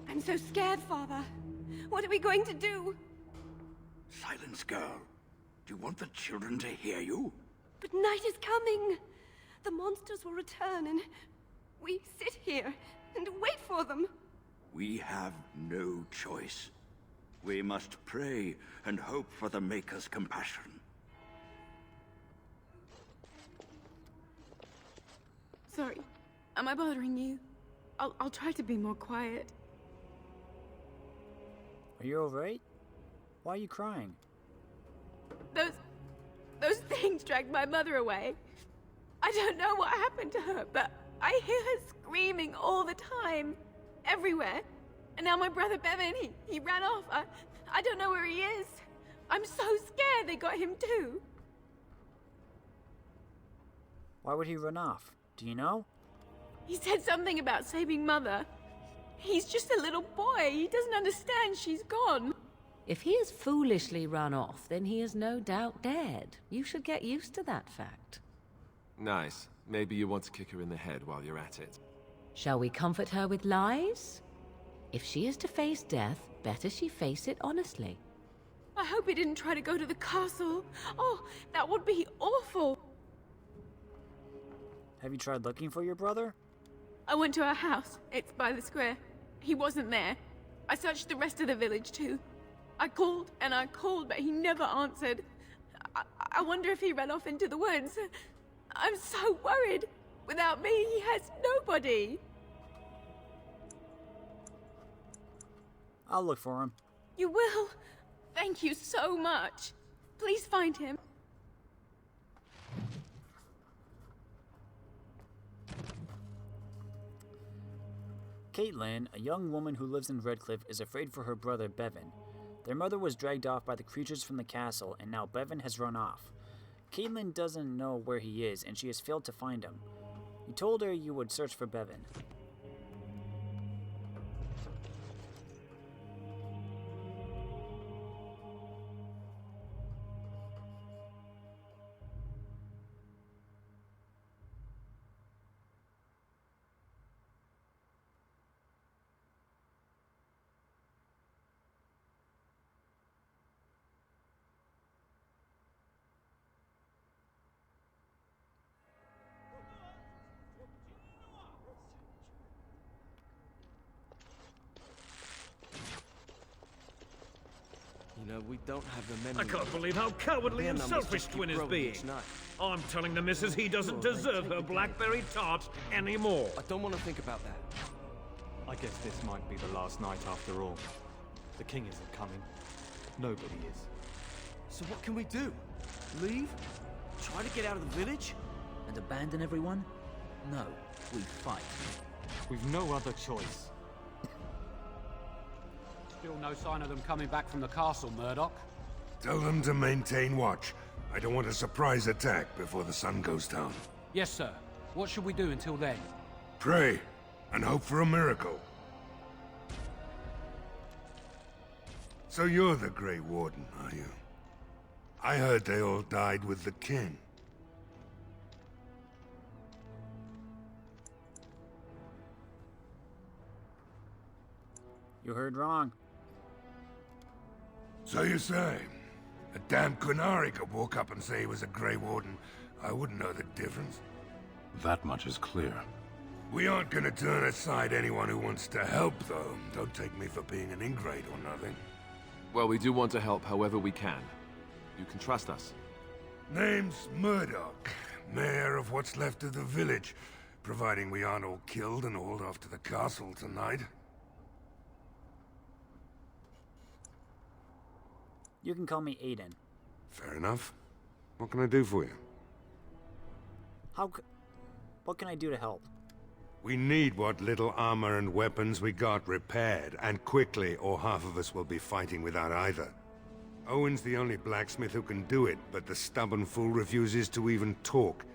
I'm so scared, Father. What are we going to do? Silence, girl. Do you want the children to hear you? But night is coming. The monsters will return and we sit here and wait for them. We have no choice. We must pray and hope for the Maker's compassion. Sorry. Am I bothering you? I'll try to be more quiet. Are you alright? Why are you crying? Those things dragged my mother away. I don't know what happened to her, but I hear her screaming all the time. Everywhere. And now my brother Bevan, he ran off. I don't know where he is. I'm so scared they got him too. Why would he run off? Do you know? He said something about saving Mother. He's just a little boy. He doesn't understand she's gone. If he has foolishly run off, then he is no doubt dead. You should get used to that fact. Nice. Maybe you want to kick her in the head while you're at it. Shall we comfort her with lies? If she is to face death, better she face it honestly. I hope he didn't try to go to the castle. Oh, that would be awful. Have you tried looking for your brother? I went to our house. It's by the square. He wasn't there. I searched the rest of the village too. I called and I called, but he never answered. I wonder if he ran off into the woods. I'm so worried. Without me, he has nobody. I'll look for him. You will? Thank you so much. Please find him. Caitlin, a young woman who lives in Redcliffe, is afraid for her brother Bevan. Their mother was dragged off by the creatures from the castle, and now Bevan has run off. Caitlin doesn't know where he is, and she has failed to find him. You told her you would search for Bevan. You know, we don't have the men. I can't believe how cowardly and selfish Twin is being. I'm telling the missus he doesn't deserve her blackberry tart anymore. I don't want to think about that. I guess this might be the last night after all. The king isn't coming. Nobody is. So what can we do? Leave? Try to get out of the village? And abandon everyone? No, we fight. We've no other choice. Still no sign of them coming back from the castle, Murdoch. Tell them to maintain watch. I don't want a surprise attack before the sun goes down. Yes, sir. What should we do until then? Pray, and hope for a miracle. So you're the Grey Warden, are you? I heard they all died with the king. You heard wrong. So you say? A damn Qunari could walk up and say he was a Grey Warden. I wouldn't know the difference. That much is clear. We aren't gonna turn aside anyone who wants to help, though. Don't take me for being an ingrate or nothing. Well, we do want to help however we can. You can trust us. Name's Murdoch, mayor of what's left of the village, providing we aren't all killed and hauled off to the castle tonight. You can call me Aedan. Fair enough. What can I do for you? What can I do to help? We need what little armor and weapons we got repaired, and quickly, or half of us will be fighting without either. Owen's the only blacksmith who can do it, but the stubborn fool refuses to even talk.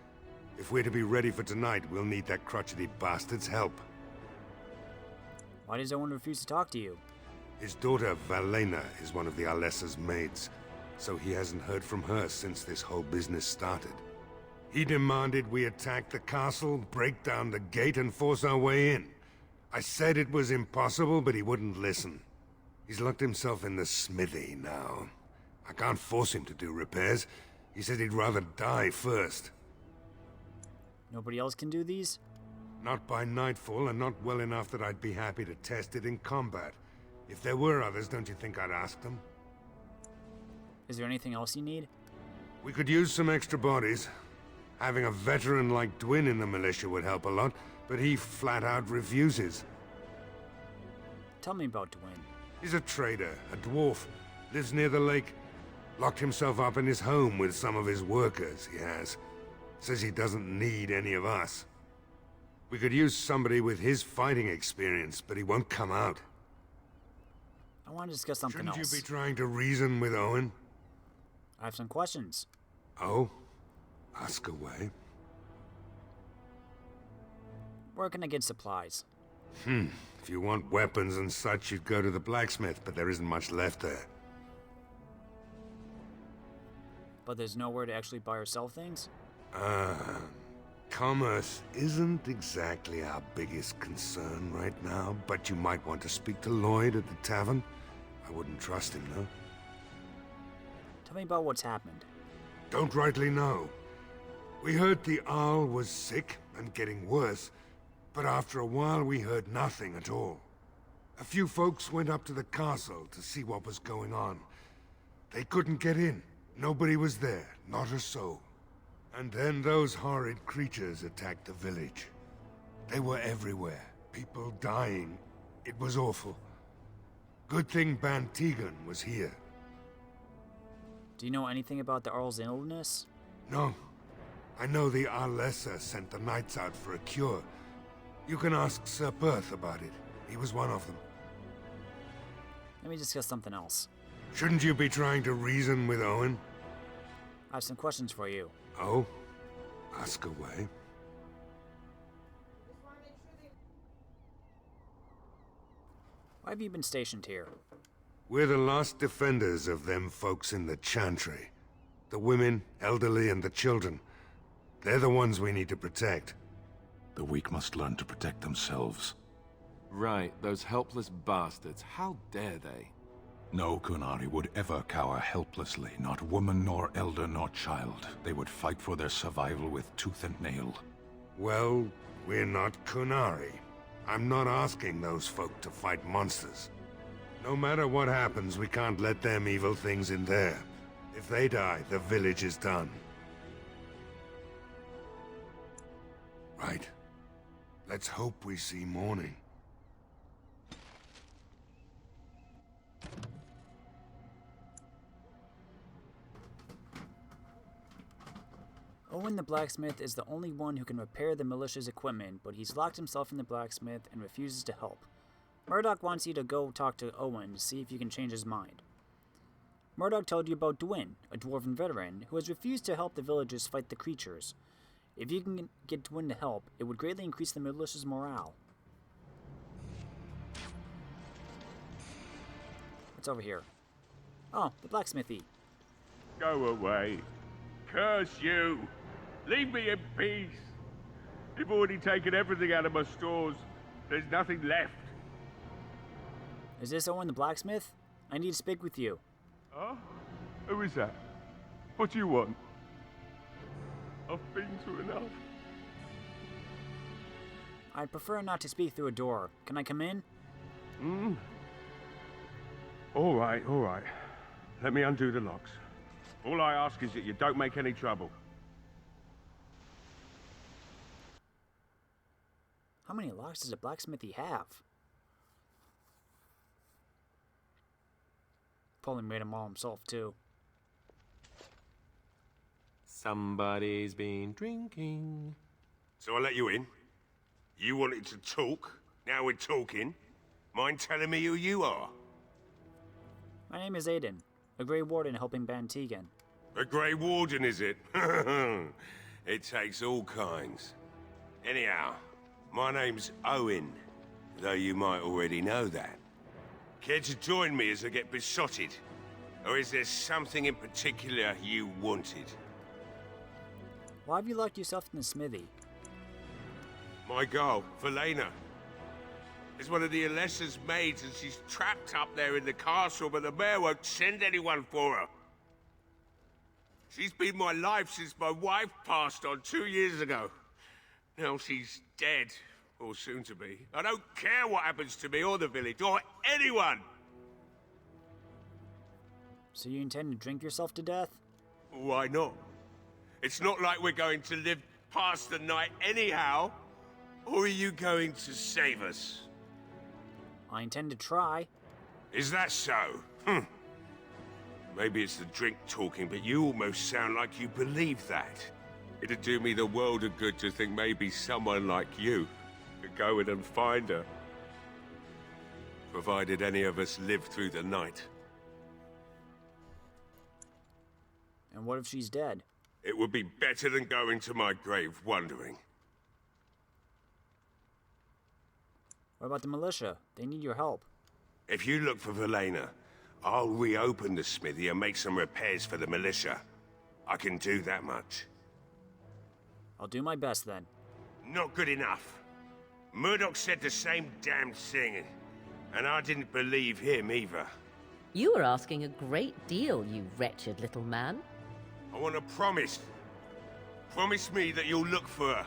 If we're to be ready for tonight, we'll need that crotchety bastard's help. Why does Owen refuse to talk to you? His daughter, Valena, is one of the Alessa's maids, so he hasn't heard from her since this whole business started. He demanded we attack the castle, break down the gate, and force our way in. I said it was impossible, but he wouldn't listen. He's locked himself in the smithy now. I can't force him to do repairs. He said he'd rather die first. Nobody else can do these? Not by nightfall, and not well enough that I'd be happy to test it in combat. If there were others, don't you think I'd ask them? Is there anything else you need? We could use some extra bodies. Having a veteran like Dwin in the militia would help a lot, but he flat out refuses. Tell me about Dwin. He's a trader, a dwarf, lives near the lake. Locked himself up in his home with some of his workers, he has. Says he doesn't need any of us. We could use somebody with his fighting experience, but he won't come out. I want to discuss something else. Shouldn't you be trying to reason with Owen? I have some questions. Oh? Ask away. Where can I get supplies? If you want weapons and such, you'd go to the blacksmith, but there isn't much left there. But there's nowhere to actually buy or sell things? Commerce isn't exactly our biggest concern right now, but you might want to speak to Lloyd at the tavern. I wouldn't trust him, though. Tell me about what's happened. Don't rightly know. We heard the Arl was sick and getting worse, but after a while we heard nothing at all. A few folks went up to the castle to see what was going on. They couldn't get in. Nobody was there, not a soul. And then those horrid creatures attacked the village. They were everywhere, people dying. It was awful. Good thing Bantegan was here. Do you know anything about the Arl's illness? No. I know the Arlessa sent the knights out for a cure. You can ask Sir Perth about it. He was one of them. Let me discuss something else. Shouldn't you be trying to reason with Owen? I have some questions for you. Oh? Ask away. Why have you been stationed here? We're the last defenders of them folks in the Chantry. The women, elderly, and the children. They're the ones we need to protect. The weak must learn to protect themselves. Right, those helpless bastards. How dare they? No Kunari would ever cower helplessly, not woman nor elder nor child. They would fight for their survival with tooth and nail. Well, we're not Kunari. I'm not asking those folk to fight monsters. No matter what happens, we can't let them evil things in there. If they die, the village is done. Right. Let's hope we see morning. Owen the blacksmith is the only one who can repair the militia's equipment, but he's locked himself in the blacksmith and refuses to help. Murdoch wants you to go talk to Owen to see if you can change his mind. Murdoch told you about Dwyn, a dwarven veteran, who has refused to help the villagers fight the creatures. If you can get Dwyn to help, it would greatly increase the militia's morale. What's over here? Oh, the blacksmithy. Go away. Curse you! Leave me in peace! You've already taken everything out of my stores. There's nothing left. Is this Owen the blacksmith? I need to speak with you. Huh? Who is that? What do you want? I've been through enough. I'd prefer not to speak through a door. Can I come in? All right. Let me undo the locks. All I ask is that you don't make any trouble. How many locks does a blacksmithy have? Probably made them all himself, too. Somebody's been drinking. So I let you in. You wanted to talk. Now we're talking. Mind telling me who you are? My name is Aedan, a Grey Warden helping Bantegan. A Grey Warden, is it? It takes all kinds. Anyhow, my name's Owen, though you might already know that. Care to join me as I get besotted? Or is there something in particular you wanted? Why have you locked yourself in the smithy? My girl, Velena, is one of the Alessa's maids, and she's trapped up there in the castle, but the mayor won't send anyone for her. She's been my life since my wife passed on 2 years ago. Now she's dead, or soon to be. I don't care what happens to me or the village, or anyone! So you intend to drink yourself to death? Why not? It's not like we're going to live past the night anyhow. Or are you going to save us? I intend to try. Is that so? Maybe it's the drink talking, but you almost sound like you believe that. It'd do me the world of good to think maybe someone like you could go in and find her. Provided any of us live through the night. And what if she's dead? It would be better than going to my grave wondering. What about the militia? They need your help. If you look for Velena, I'll reopen the smithy and make some repairs for the militia. I can do that much. I'll do my best then. Not good enough. Murdoch said the same damn thing, and I didn't believe him either. You were asking a great deal, you wretched little man. I want a promise. Promise me that you'll look for her.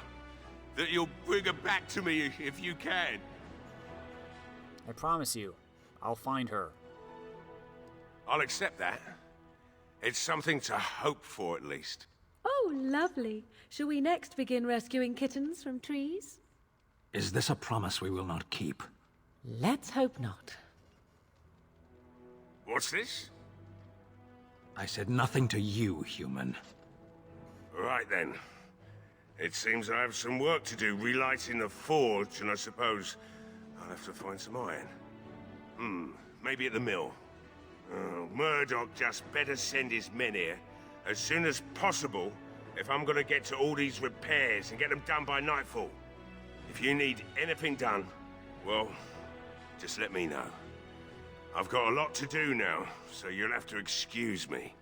That you'll bring her back to me if you can. I promise you, I'll find her. I'll accept that. It's something to hope for, at least. Oh, lovely. Shall we next begin rescuing kittens from trees? Is this a promise we will not keep? Let's hope not. What's this? I said nothing to you, human. Right then. It seems I have some work to do relighting the forge, and I suppose I'll have to find some iron. Maybe at the mill. Murdoch just better send his men here as soon as possible if I'm gonna get to all these repairs and get them done by nightfall. If you need anything done, well, just let me know. I've got a lot to do now, so you'll have to excuse me.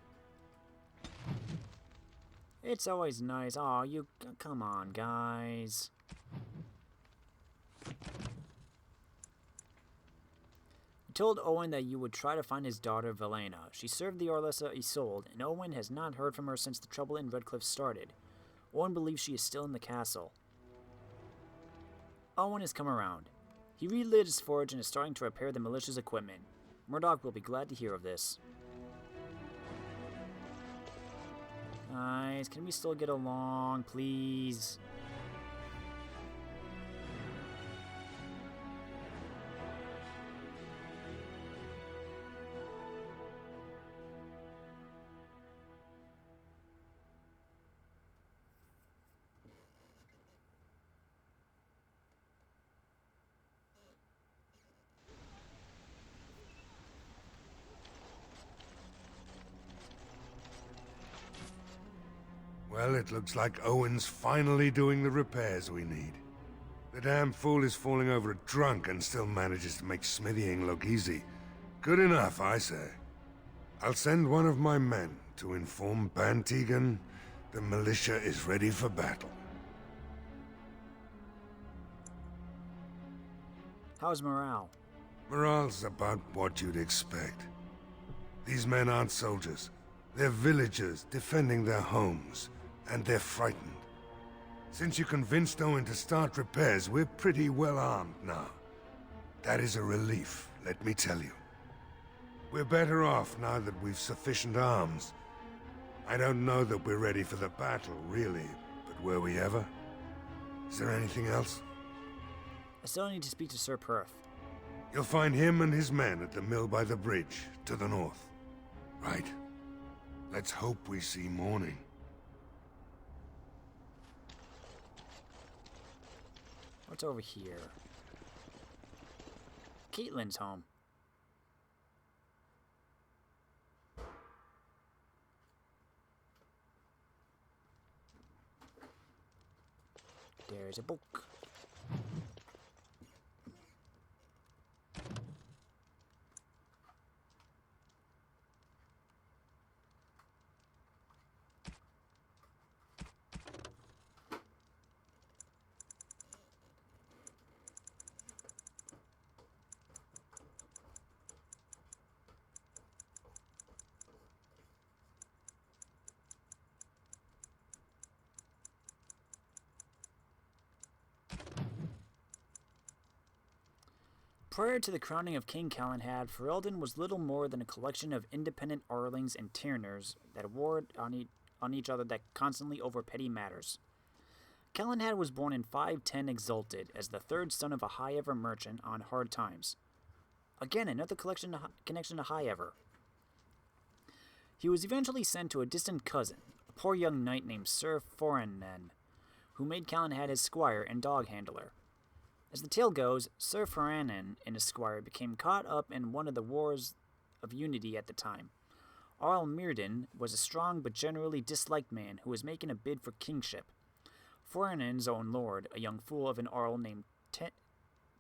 It's always nice. Aw, you... Come on, guys. You told Owen that you would try to find his daughter, Velena. She served the Orlessa Isolde, and Owen has not heard from her since the trouble in Redcliffe started. Owen believes she is still in the castle. Owen has come around. He relit his forge and is starting to repair the militia's equipment. Murdoch will be glad to hear of this. Guys, can we still get along, please? Well, it looks like Owen's finally doing the repairs we need. The damn fool is falling over drunk and still manages to make smithying look easy. Good enough, I say. I'll send one of my men to inform Bantegan the militia is ready for battle. How's morale? Morale's about what you'd expect. These men aren't soldiers. They're villagers defending their homes. And they're frightened. Since you convinced Owen to start repairs, we're pretty well armed now. That is a relief, let me tell you. We're better off now that we've sufficient arms. I don't know that we're ready for the battle, really, but were we ever? Is there anything else? I still need to speak to Sir Perth. You'll find him and his men at the mill by the bridge, to the north. Right. Let's hope we see morning. What's over here? Caitlin's home. There's a book. Prior to the crowning of King Calenhad, Ferelden was little more than a collection of independent Arlings and Tyrners that warred on each other that constantly over petty matters. Calenhad was born in 510 Exalted as the third son of a High-Ever merchant on hard times. Again, another connection to High-Ever. He was eventually sent to a distant cousin, a poor young knight named Sir Foranen, who made Calenhad his squire and dog handler. As the tale goes, Sir Foranen and his squire became caught up in one of the wars of unity at the time. Arl Mirden was a strong but generally disliked man who was making a bid for kingship. Foranen's own lord, a young fool of an Arl named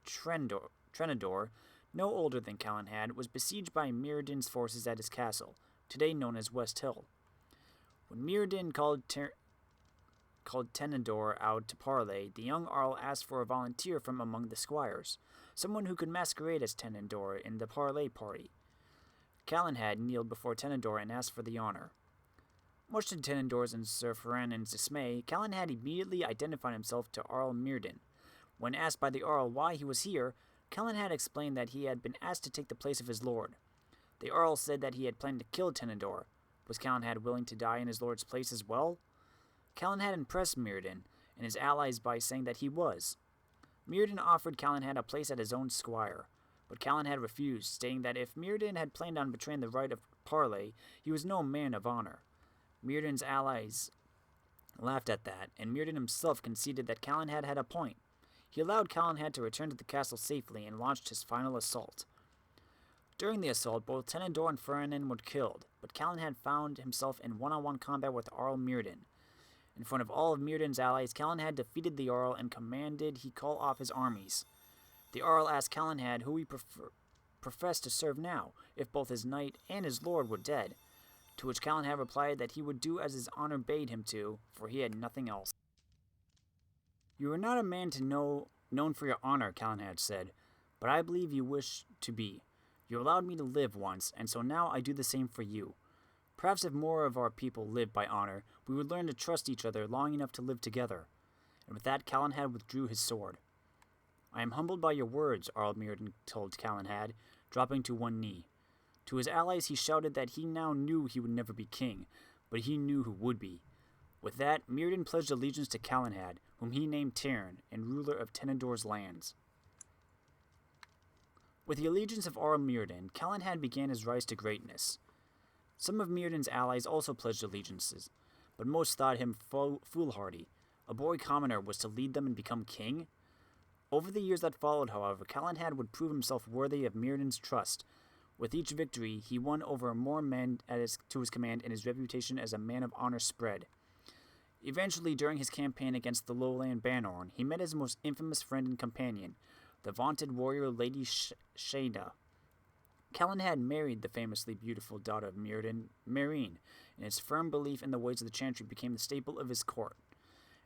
Trenador, no older than Calenhad, was besieged by Mirden's forces at his castle, today known as West Hill. When Mirden called called Tenendor out to parley, the young Arl asked for a volunteer from among the squires, someone who could masquerade as Tenendor in the parley party. Calenhad kneeled before Tenendor and asked for the honor. Much to Tenendor's and Sir Ferannon's dismay, Calenhad immediately identified himself to Arl Mirden. When asked by the Arl why he was here, Calenhad explained that he had been asked to take the place of his lord. The Arl said that he had planned to kill Tenendor. Was Calenhad willing to die in his lord's place as well? Calenhad impressed Mirden and his allies by saying that he was. Mirden offered Calenhad a place at his own squire, but Calenhad refused, stating that if Mirden had planned on betraying the right of parley, he was no man of honor. Mirden's allies laughed at that, and Mirden himself conceded that Calenhad had a point. He allowed Calenhad to return to the castle safely and launched his final assault. During the assault, both Tenendor and Ferrannon were killed, but Calenhad found himself in one-on-one combat with Arl Mirden. In front of all of Mirden's allies, Calenhad defeated the Arl and commanded he call off his armies. The Arl asked Calenhad who he professed to serve now, if both his knight and his lord were dead, to which Calenhad replied that he would do as his honor bade him to, for he had nothing else. You are not a man known for your honor, Calenhad said, but I believe you wish to be. You allowed me to live once, and so now I do the same for you. Perhaps if more of our people lived by honor, we would learn to trust each other long enough to live together. And with that, Calenhad withdrew his sword. I am humbled by your words, Arl Mirden told Calenhad, dropping to one knee. To his allies he shouted that he now knew he would never be king, but he knew who would be. With that, Mirden pledged allegiance to Calenhad, whom he named Terran, and ruler of Tenendor's lands. With the allegiance of Arl Mirden, Calenhad began his rise to greatness. Some of Mirden's allies also pledged allegiances, but most thought him foolhardy. A boy commoner was to lead them and become king? Over the years that followed, however, Calenhad would prove himself worthy of Mirden's trust. With each victory, he won over more men to his command, and his reputation as a man of honor spread. Eventually, during his campaign against the lowland Banorn, he met his most infamous friend and companion, the vaunted warrior Lady Shayna. Calenhad married the famously beautiful daughter of Mirden, Marine, and his firm belief in the ways of the Chantry became the staple of his court.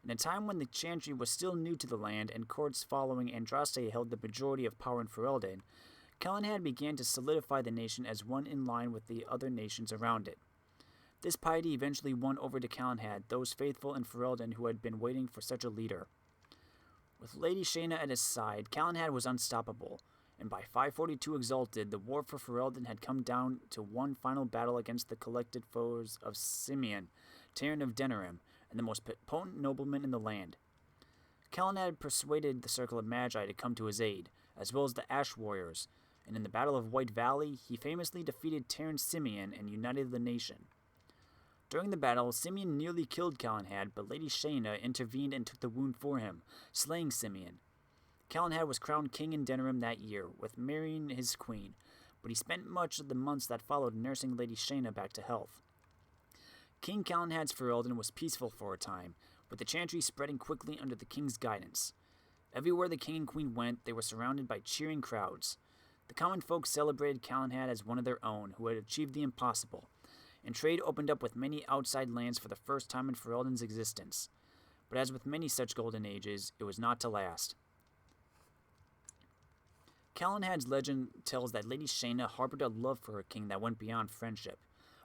In a time when the Chantry was still new to the land and courts following Andraste held the majority of power in Ferelden, Calenhad began to solidify the nation as one in line with the other nations around it. This piety eventually won over to Calenhad those faithful in Ferelden who had been waiting for such a leader. With Lady Shayna at his side, Calenhad was unstoppable, and by 542 Exalted, the war for Ferelden had come down to one final battle against the collected foes of Simeon, Terran of Denerim, and the most potent nobleman in the land. Calenhad persuaded the Circle of Magi to come to his aid, as well as the Ash Warriors, and in the Battle of White Valley, he famously defeated Terran Simeon and united the nation. During the battle, Simeon nearly killed Calenhad, but Lady Shayna intervened and took the wound for him, slaying Simeon. Calenhad was crowned king in Denerim that year, with Marine his queen, but he spent much of the months that followed nursing Lady Shayna back to health. King Calenhad's Ferelden was peaceful for a time, with the Chantry spreading quickly under the king's guidance. Everywhere the king and queen went, they were surrounded by cheering crowds. The common folk celebrated Calenhad as one of their own, who had achieved the impossible, and trade opened up with many outside lands for the first time in Ferelden's existence. But as with many such golden ages, it was not to last. Calenhad's legend tells that Lady Shayna harbored a love for her king that went beyond friendship,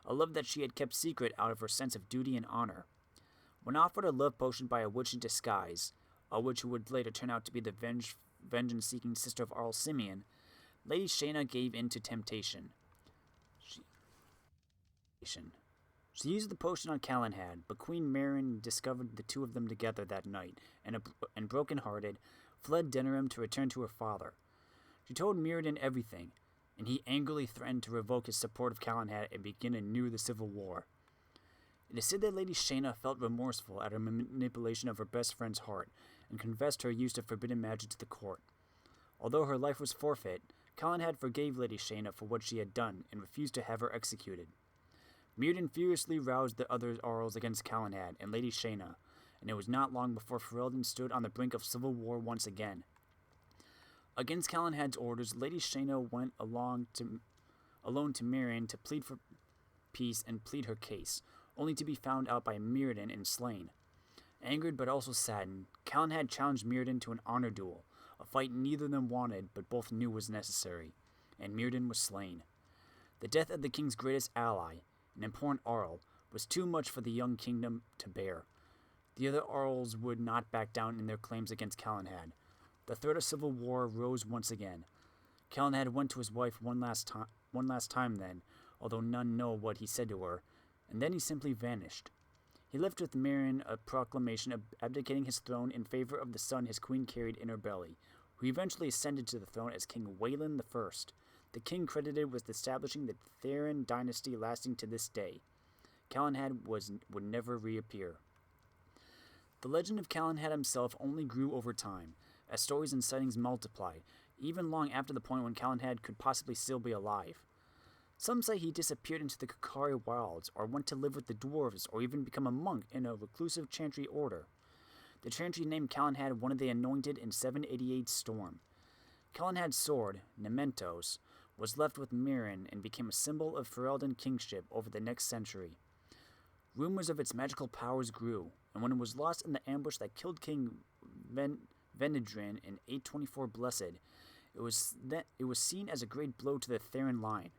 a love that she had kept secret out of her sense of duty and honor. When offered a love potion by a witch in disguise, a witch who would later turn out to be the vengeance-seeking sister of Arl Simeon, Lady Shayna gave in to temptation. She used the potion on Calenhad, but Queen Marin discovered the two of them together that night, and broken-hearted, fled Denerim to return to her father. She told Mirden everything, and he angrily threatened to revoke his support of Calenhad and begin anew the civil war. It is said that Lady Shayna felt remorseful at her manipulation of her best friend's heart, and confessed her use of forbidden magic to the court. Although her life was forfeit, Calenhad forgave Lady Shayna for what she had done, and refused to have her executed. Mirden furiously roused the other Arls against Calenhad and Lady Shayna, and it was not long before Ferelden stood on the brink of civil war once again. Against Calenhad's orders, Lady Shayna went alone to Mirren to plead for peace and plead her case, only to be found out by Mirden and slain. Angered but also saddened, Calenhad challenged Mirrodin to an honor duel, a fight neither of them wanted but both knew was necessary, and Mirrodin was slain. The death of the king's greatest ally, an important Arl, was too much for the young kingdom to bear. The other Arls would not back down in their claims against Calenhad. The threat of civil war rose once again. Calenhad went to his wife one last time then, although none know what he said to her, and then he simply vanished. He left with Mirrodin a proclamation abdicating his throne in favor of the son his queen carried in her belly, who eventually ascended to the throne as King Wayland I, the king credited with establishing the Denerim dynasty lasting to this day. Calenhad would never reappear. The legend of Calenhad himself only grew over time, as stories and sightings multiplied, even long after the point when Calenhad could possibly still be alive. Some say he disappeared into the Kakari wilds, or went to live with the dwarves, or even become a monk in a reclusive chantry order. The chantry named Calenhad one of the anointed in 788's storm. Calenhad's sword, Nementos, was left with Mirrodin and became a symbol of Ferelden kingship over the next century. Rumors of its magical powers grew, and when it was lost in the ambush that killed King Venedrin in 824 Blessed, it was seen as a great blow to the Theron line.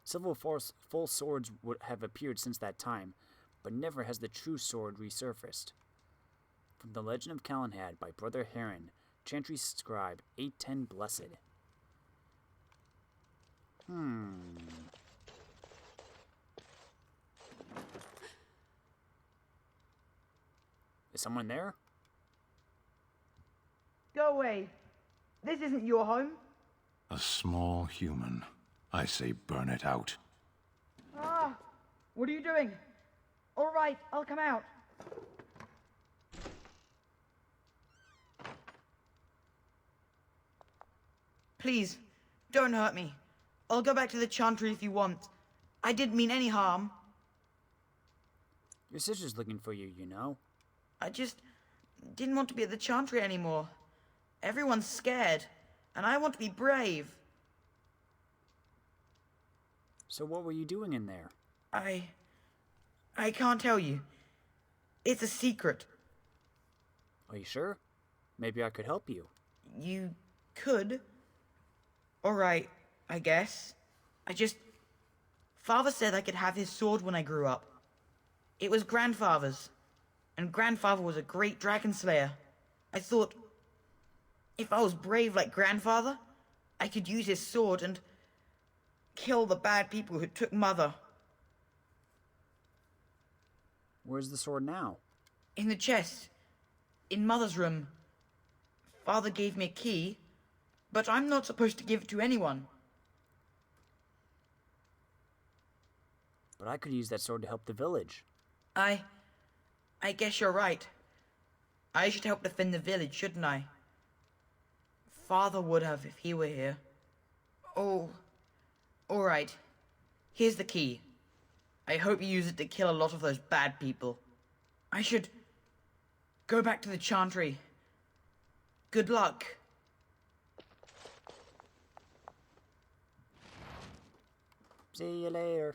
Several full swords would have appeared since that time, but never has the true sword resurfaced. From The Legend of Calenhad by Brother Heron, Chantry Scribe 810 Blessed. Is someone there? Go away. This isn't your home. A small human. I say burn it out. Ah! What are you doing? All right, I'll come out. Please, don't hurt me. I'll go back to the Chantry if you want. I didn't mean any harm. Your sister's looking for you, you know. I just didn't want to be at the Chantry anymore. Everyone's scared, and I want to be brave. So what were you doing in there? I can't tell you. It's a secret. Are you sure? Maybe I could help you. You could. All right, I guess. Father said I could have his sword when I grew up. It was Grandfather's, and Grandfather was a great dragon slayer. I thought, if I was brave like Grandfather, I could use his sword and kill the bad people who took Mother. Where's the sword now? In the chest. In Mother's room. Father gave me a key, but I'm not supposed to give it to anyone. But I could use that sword to help the village. I guess you're right. I should help defend the village, shouldn't I? Father would have if he were here. Oh, all right. Here's the key. I hope you use it to kill a lot of those bad people. I should go back to the Chantry. Good luck. See you later.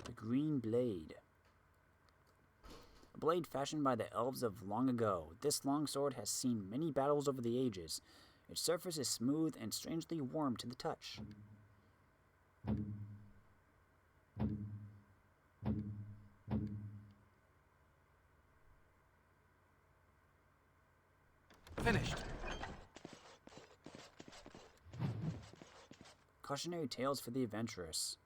The Green Blade. A blade fashioned by the elves of long ago, this longsword has seen many battles over the ages. Its surface is smooth and strangely warm to the touch. Finished. Cautionary tales for the adventurous.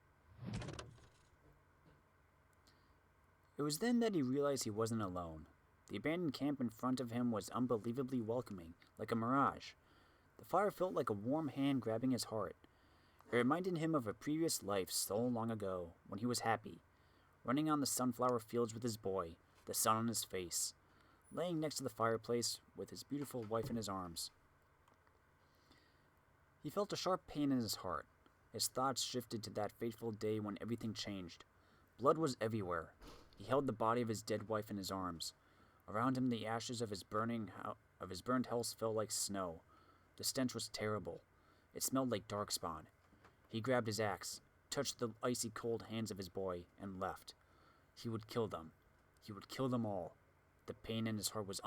It was then that he realized he wasn't alone. The abandoned camp in front of him was unbelievably welcoming, like a mirage. The fire felt like a warm hand grabbing his heart. It reminded him of a previous life so long ago, when he was happy, running on the sunflower fields with his boy, the sun on his face, laying next to the fireplace with his beautiful wife in his arms. He felt a sharp pain in his heart. His thoughts shifted to that fateful day when everything changed. Blood was everywhere. He held the body of his dead wife in his arms. Around him, the ashes of his burned house fell like snow. The stench was terrible. It smelled like darkspawn. He grabbed his axe, touched the icy cold hands of his boy, and left. He would kill them. He would kill them all. The pain in his heart was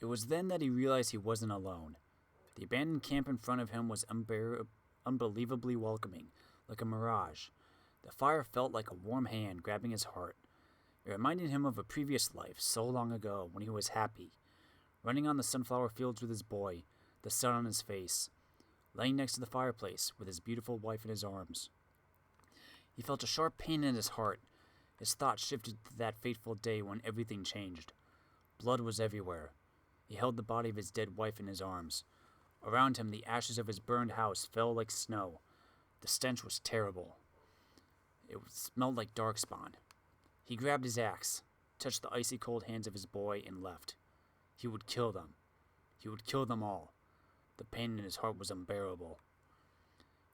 It was then that he realized he wasn't alone. The abandoned camp in front of him was unbelievably welcoming, like a mirage. The fire felt like a warm hand grabbing his heart. It reminded him of a previous life, so long ago, when he was happy, running on the sunflower fields with his boy, the sun on his face, laying next to the fireplace with his beautiful wife in his arms. He felt a sharp pain in his heart. His thoughts shifted to that fateful day when everything changed. Blood was everywhere. He held the body of his dead wife in his arms. Around him, the ashes of his burned house fell like snow. The stench was terrible. It smelled like darkspawn. He grabbed his axe, touched the icy cold hands of his boy, and left. He would kill them. He would kill them all. The pain in his heart was unbearable.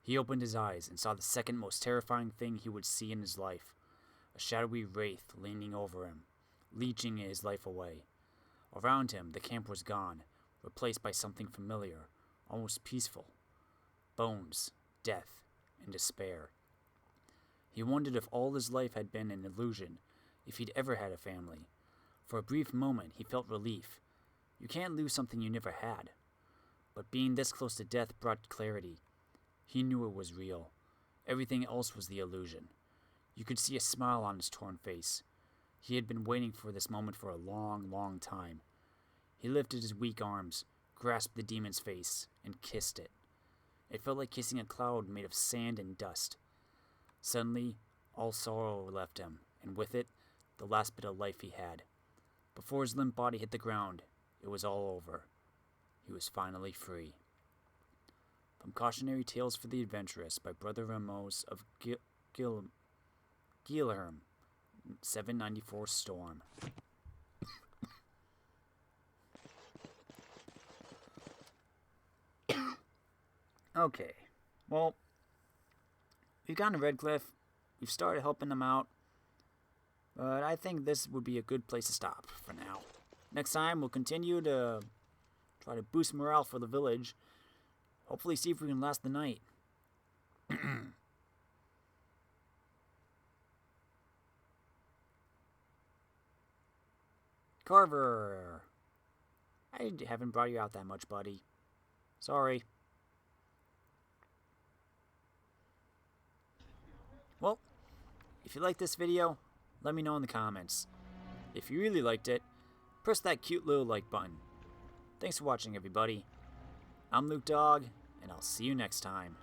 He opened his eyes and saw the second most terrifying thing he would see in his life. A shadowy wraith leaning over him, leeching his life away. Around him, the camp was gone, replaced by something familiar, almost peaceful. Bones, death, and despair. He wondered if all his life had been an illusion, if he'd ever had a family. For a brief moment, he felt relief. You can't lose something you never had. But being this close to death brought clarity. He knew it was real. Everything else was the illusion. You could see a smile on his torn face. He had been waiting for this moment for a long, long time. He lifted his weak arms, grasped the demon's face, and kissed it. It felt like kissing a cloud made of sand and dust. Suddenly, all sorrow left him, and with it, the last bit of life he had. Before his limp body hit the ground, it was all over. He was finally free. From Cautionary Tales for the Adventurous by Brother Ramos of Gilherm, 794 Storm. Okay, well, we've gone to Redcliffe, we've started helping them out, but I think this would be a good place to stop for now. Next time, we'll continue to try to boost morale for the village, hopefully see if we can last the night. Carver! I haven't brought you out that much, buddy. Sorry. Well, if you liked this video, let me know in the comments. If you really liked it, press that cute little like button. Thanks for watching, everybody. I'm Luke Dog, and I'll see you next time.